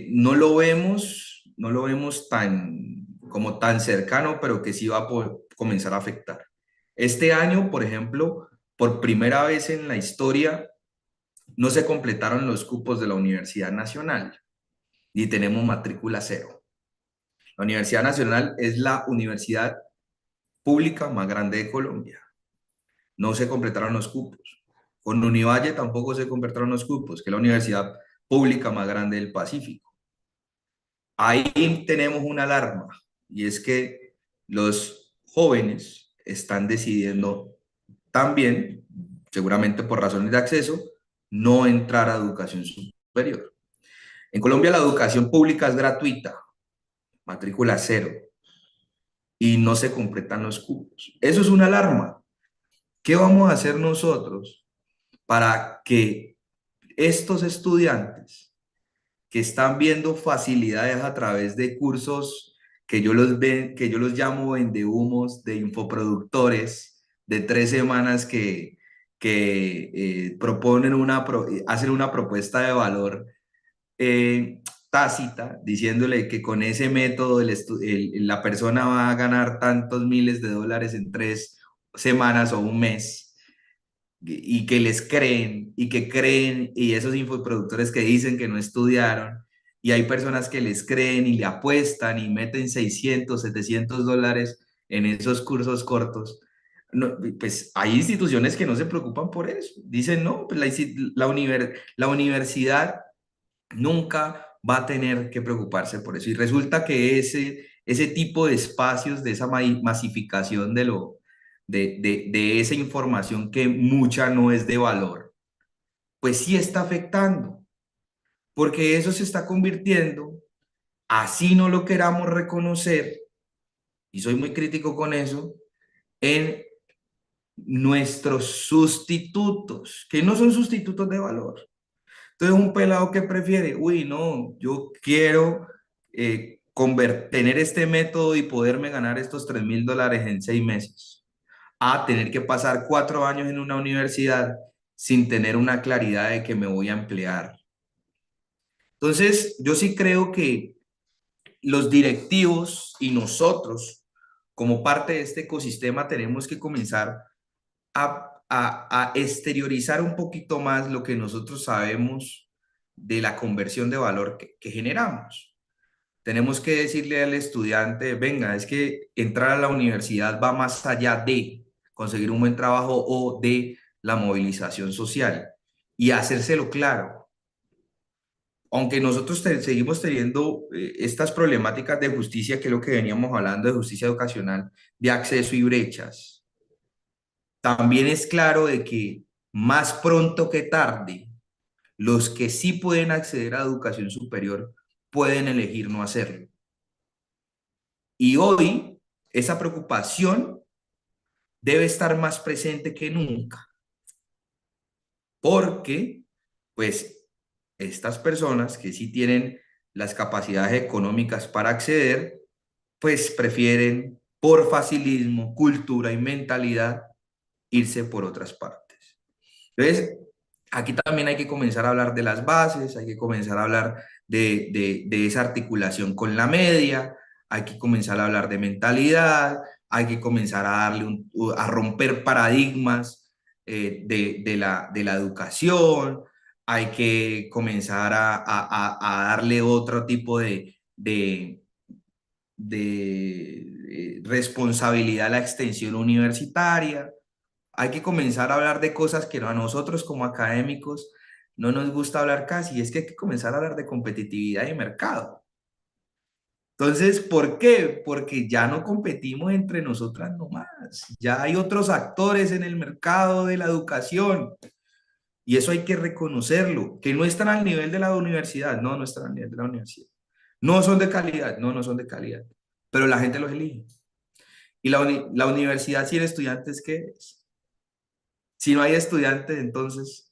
no lo vemos como tan cercano, pero que sí va a comenzar a afectar. Este año, por ejemplo, por primera vez en la historia, no se completaron los cupos de la Universidad Nacional y tenemos matrícula cero. La Universidad Nacional es la universidad pública más grande de Colombia. No se completaron los cupos. Con Univalle tampoco se completaron los cupos, que es la universidad pública más grande del Pacífico. Ahí tenemos una alarma, y es que los jóvenes están decidiendo también, seguramente por razones de acceso, no entrar a educación superior. En Colombia la educación pública es gratuita, matrícula cero, y no se completan los cupos. Eso es una alarma. ¿Qué vamos a hacer nosotros para que estos estudiantes que están viendo facilidades a través de cursos que yo los llamo vendehumos, de infoproductores, de 3 semanas que hacen una propuesta de valor tácita, diciéndole que con ese método la persona va a ganar tantos miles de dólares en 3 semanas o un mes, y que les creen y que creen, y esos infoproductores que dicen que no estudiaron, y hay personas que les creen y le apuestan y meten 600, 700 dólares en esos cursos cortos. No, pues hay instituciones que no se preocupan por eso. Dicen, no, pues la universidad nunca va a tener que preocuparse por eso. Y resulta que ese tipo de espacios, de esa masificación de esa información que mucha no es de valor, pues sí está afectando, porque eso se está convirtiendo, así no lo queramos reconocer, y soy muy crítico con eso, en nuestros sustitutos, que no son sustitutos de valor. Entonces, un pelado que prefiere, uy, no, yo quiero tener este método y poderme ganar estos 3.000 dólares en 6 meses, a tener que pasar 4 años en una universidad sin tener una claridad de que me voy a emplear. Entonces, yo sí creo que los directivos y nosotros, como parte de este ecosistema, tenemos que comenzar a exteriorizar un poquito más lo que nosotros sabemos de la conversión de valor que generamos. Tenemos que decirle al estudiante, venga, es que entrar a la universidad va más allá de conseguir un buen trabajo o de la movilización social, y hacérselo claro. Aunque nosotros seguimos teniendo estas problemáticas de justicia, que es lo que veníamos hablando, de justicia educacional, de acceso y brechas, también es claro de que más pronto que tarde, los que sí pueden acceder a educación superior pueden elegir no hacerlo. Y hoy esa preocupación debe estar más presente que nunca, porque pues estas personas que sí tienen las capacidades económicas para acceder, pues prefieren por facilismo, cultura y mentalidad irse por otras partes. Entonces, aquí también hay que comenzar a hablar de las bases, hay que comenzar a hablar de esa articulación con la media, hay que comenzar a hablar de mentalidad, hay que comenzar a darle a romper paradigmas de la educación, hay que comenzar a darle otro tipo de responsabilidad a la extensión universitaria. Hay que comenzar a hablar de cosas que a nosotros como académicos no nos gusta hablar casi, y es que hay que comenzar a hablar de competitividad y mercado. Entonces, ¿por qué? Porque ya no competimos entre nosotras nomás, ya hay otros actores en el mercado de la educación, y eso hay que reconocerlo, que no están al nivel de la universidad, no están al nivel de la universidad. No son de calidad, no son de calidad, pero la gente los elige. Y la universidad sin estudiantes, ¿qué es? Si no hay estudiantes, entonces,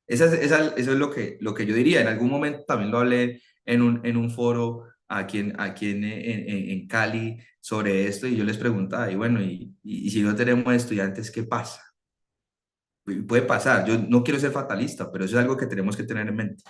eso es lo que yo diría. En algún momento también lo hablé en un foro aquí en Cali sobre esto, y yo les preguntaba, y bueno, y si no tenemos estudiantes, ¿qué pasa? Puede pasar, yo no quiero ser fatalista, pero eso es algo que tenemos que tener en mente.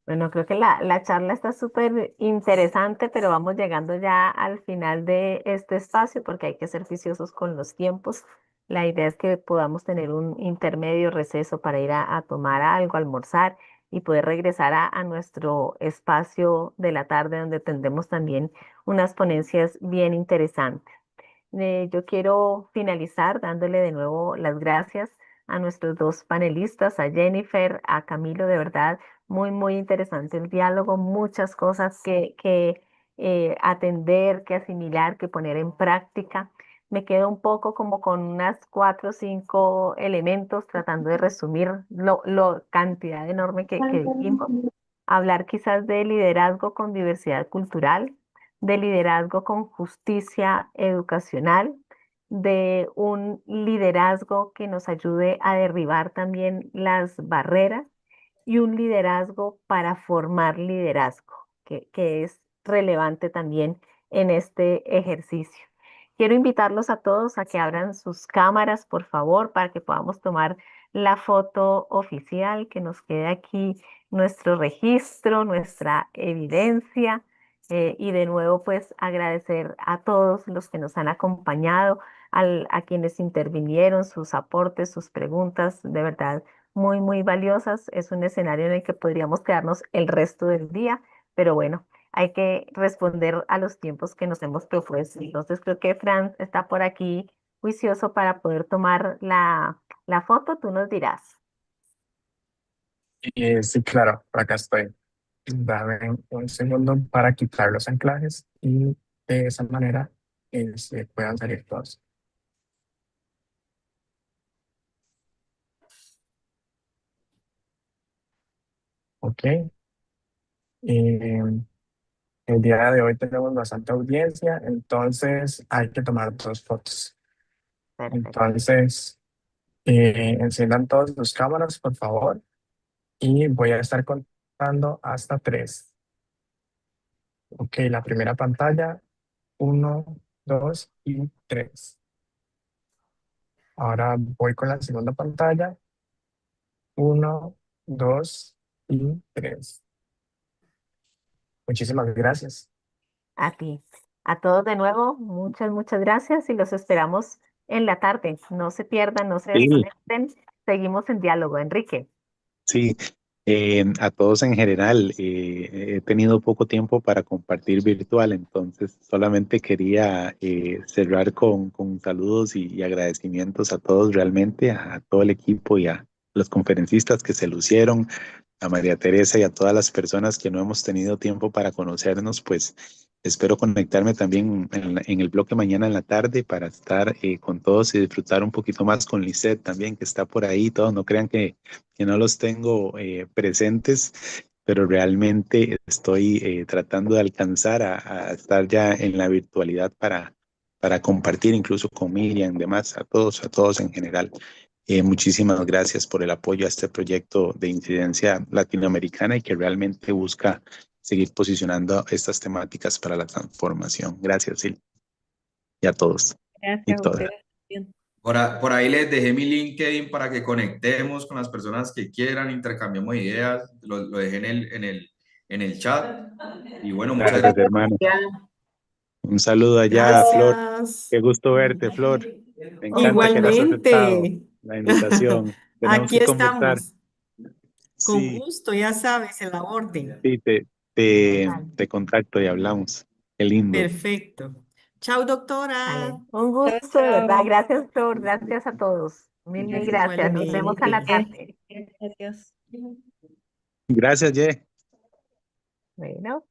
Bueno, creo que la charla está súper interesante, pero vamos llegando ya al final de este espacio porque hay que ser juiciosos con los tiempos. La idea es que podamos tener un intermedio receso para ir a tomar algo, almorzar y poder regresar a nuestro espacio de la tarde donde tendremos también unas ponencias bien interesantes. Yo quiero finalizar dándole de nuevo las gracias a nuestros dos panelistas, a Jennifer, a Camilo, de verdad, muy interesante el diálogo, muchas cosas que atender, que asimilar, que poner en práctica. Me quedo un poco como con unas 4 o 5 elementos tratando de resumir lo cantidad enorme que dijimos. Hablar quizás de liderazgo con diversidad cultural, de liderazgo con justicia educacional, de un liderazgo que nos ayude a derribar también las barreras y un liderazgo para formar liderazgo, que es relevante también en este ejercicio. Quiero invitarlos a todos a que abran sus cámaras, por favor, para que podamos tomar la foto oficial, que nos quede aquí nuestro registro, nuestra evidencia. Y de nuevo, pues agradecer a todos los que nos han acompañado, a quienes intervinieron, sus aportes, sus preguntas, de verdad, muy valiosas. Es un escenario en el que podríamos quedarnos el resto del día, pero bueno, hay que responder a los tiempos que nos hemos propuesto. Entonces creo que Franz está por aquí juicioso para poder tomar la foto, tú nos dirás.
Sí, claro, por acá estoy. Dame un segundo para quitar los anclajes y de esa manera se puedan salir todos. Ok. Eh, el día de hoy tenemos bastante audiencia, entonces hay que tomar 2 fotos.
Perfecto.
Entonces, enciendan todas sus cámaras, por favor, y voy a estar contando hasta 3. Ok, la primera pantalla, 1, 2 y 3. Ahora voy con la segunda pantalla, 1, 2 y 3. Muchísimas gracias.
A ti. A todos de nuevo, muchas gracias y los esperamos en la tarde. No se pierdan, no se
Sí,
desconecten. Seguimos en diálogo, Enrique.
sí, a todos en general. He tenido poco tiempo para compartir virtual, entonces solamente quería cerrar con saludos y agradecimientos a todos realmente, a todo el equipo y a los conferencistas que se lucieron, a María Teresa y a todas las personas que no hemos tenido tiempo para conocernos. Pues espero conectarme también en el bloque mañana en la tarde para estar con todos y disfrutar un poquito más con Lisette también, que está por ahí. Todos no crean que no los tengo presentes. pero realmente estoy tratando de alcanzar a estar ya en la virtualidad para compartir incluso con Miriam, demás, a todos en general. Muchísimas gracias por el apoyo a este proyecto de incidencia latinoamericana y que realmente busca seguir posicionando estas temáticas para la transformación. Gracias, Sil, y a todos y
Gracias a
todas.
ustedes también.
Por ahí les dejé mi LinkedIn para que conectemos con las personas que quieran, intercambiemos ideas, lo dejé en el chat. Y bueno, muchas
Gracias,
gracias.
hermano.
Ya,
Un saludo allá, Flor.
gracias.
Qué gusto verte, Flor. Me encanta que hayas aceptado
Igualmente.
la invitación. Tenemos
Aquí
que conversar.
estamos. Con
Sí,
gusto, ya sabes, en la orden.
sí,
Vale.
te contacto y hablamos. Qué lindo.
Perfecto. Chao,
Vale,
doctora.
un
Chao,
gusto, de verdad.
chao.
Gracias, Flor. Gracias a todos. Mil gracias. Nos vemos a la
Igualmente.
tarde.
Gracias.
Gracias, Ye.
Bueno.